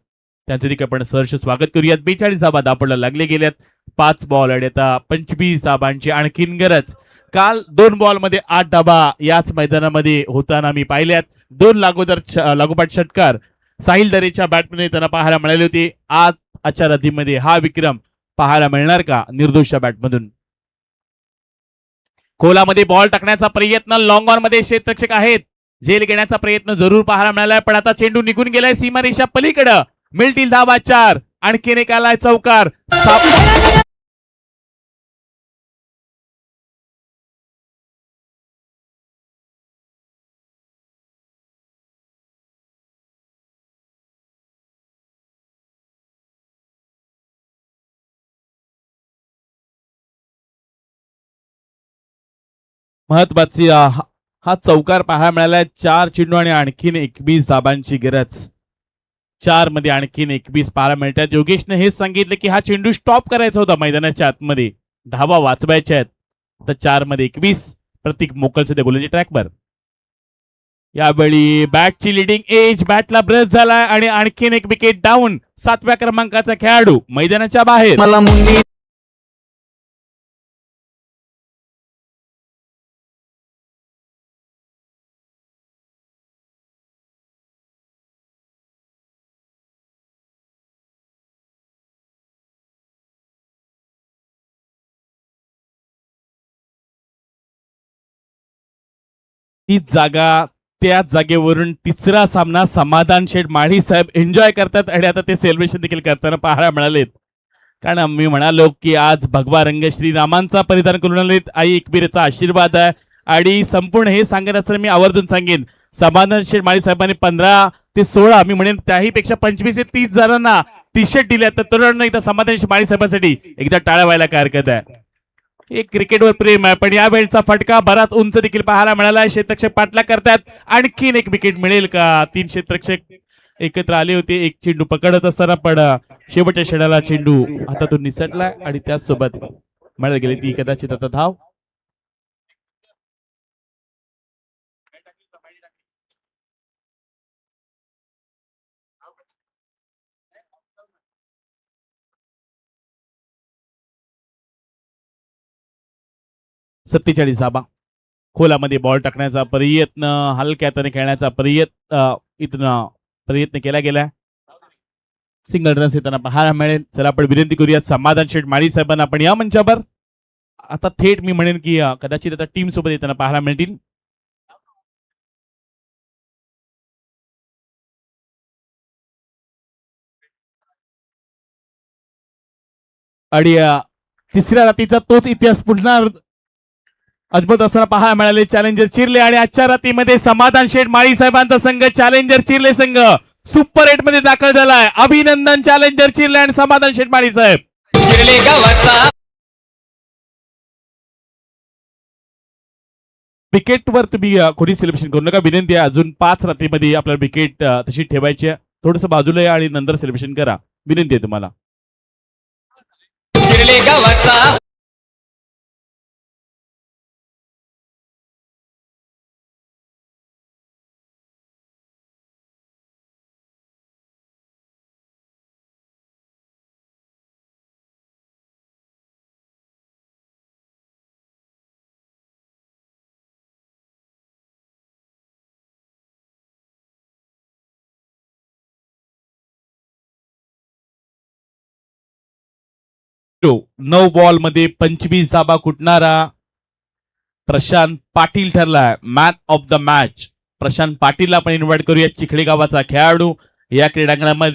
त्यांचे देखील आपण सहर्ष स्वागत करूयात. 42 धावा दापडला लागले गेल्यात. 5 बॉल आणि आता 25 धाबांची आणखीन गरज. काल 2 बॉल मध्ये 8 धाबा याच मैदानामध्ये होताना मी पाहिल्यात. 2 लागोपाठ षटकार साहिल दरेच्या बॅटमध्ये त्यांना पाहायला मिळाले होते. आज आजच्या रात्रीमध्ये हा विक्रम पाहायला मिळणार का निर्दोषच्या बॅटमधून? खोलामध्ये बॉल टाकण्याचा प्रयत्न. लॉंग ऑन मध्ये क्षेत्ररक्षक आहेत. झेल घेण्याचा प्रयत्न जरूर पाहायला मिळालाय पण आता चेंडू निघून गेलाय सीमारेषा पलीकडे. मिळतील धावा 4. आणखीन एक आलाय चौकार. महत्वाची हा चौकार पाहायला मिळालाय. 4 चेंडू आणि आणखीन 21 धाबांची गरज. 4 मध्ये आणखीन 21 पाहायला मिळतात. योगेशने हेच सांगितलं की हा चेंडू स्टॉप करायचा होता मैदानाच्या आतमध्ये. धावा वाचवायच्या आहेत. तर 4 मध्ये 21. प्रतीक मोकल सध्या गोलंदाजी ट्रॅकवर. यावेळी बॅटची लिडिंग एज बॅटला ब्रश झालाय आणि आणखीन एक विकेट डाऊन. 7व्या क्रमांकाचा खेळाडू मैदानाच्या बाहेर. मला मुंडी तीच जागा, त्याच जागेवरून तिसरा सामना समाधान शेठ माळी साहेब एन्जॉय करतात आणि आता ते सेलिब्रेशन देखील करताना पाहायला मिळालेत. कारण मी म्हणालो की आज भगवा रंग श्रीरामांचा परिधान करून आलेत. आई एकवीरचा आशीर्वाद आहे आणि संपूर्ण हे सांगत असताना मी आवर्जून सांगेन समाधान शेठ माळी साहेबांनी 15 ते 16 मी म्हणेन त्याही पेक्षा 25 ते 30 जणांना टी शर्ट दिले. तर तरुणांना इथं समाधान शेठ माळी साहेबांसाठी एकदा टाळ्या व्हायला काय हरकत आहे. एक क्रिकेटवर प्रेम आहे पण या वेळचा फटका बराच उंच देखील पाहायला मिळाला. क्षेत्ररक्षक पाठला करतात. आणखीन एक विकेट मिळेल का? 3 क्षेत्ररक्षक एकत्र आले होते एक चेंडू पकडत असताना पण शेवटच्या षणाला चेंडू हातातून निसटला आणि त्याचसोबत मिळाली गेली ती कदाचित आता धाव. सत्तेचाळीस धाबा. खोलामध्ये बॉल टाकण्याचा प्रयत्न, हलक्या हाताने खेळण्याचा प्रयत्न केला गेलाय. सिंगल रन्स येताना पाहायला मिळेल. चला आपण विनंती करूया समाधान शेठ माळी साहेबांना आपण या मंचावर आता थेट मी म्हणेन की कदाचित आता टीम सोबत येताना पाहायला मिळतील. आणि तिसऱ्या रातीचा तोच इतिहास पुन्हा अद्भुत असताना पाहायला मिळाले. चॅलेंजर चिरले आणि आजच्या रातीमध्ये समाधान शेठ माळी साहेबांचा संघ चॅलेंजर चिरले संघ सुपर 8 मध्ये दाखल झालाय. अभिनंदन चॅलेंजर चिरले आणि समाधान शेठ माळी साहेब. शिरले गावाचा विकेटवर तुम्ही कोणी सेलिब्रेशन करू नका. विनंती आहे अजून 5 रात्रीमध्ये आपल्याला विकेट तशी ठेवायची आहे. थोडस बाजूला या आणि नंतर सेलिब्रेशन करा. विनंती आहे तुम्हाला. शिरले गावाचा नऊ बॉल मध्ये 25 धाबा कुटणारा प्रशांत पाटील ठरलाय man of the match. Prashant पाटीलला आपण इन्व्हाइट करूया. चिखली गावाचा खेळाडू या क्रीडांगणामध्ये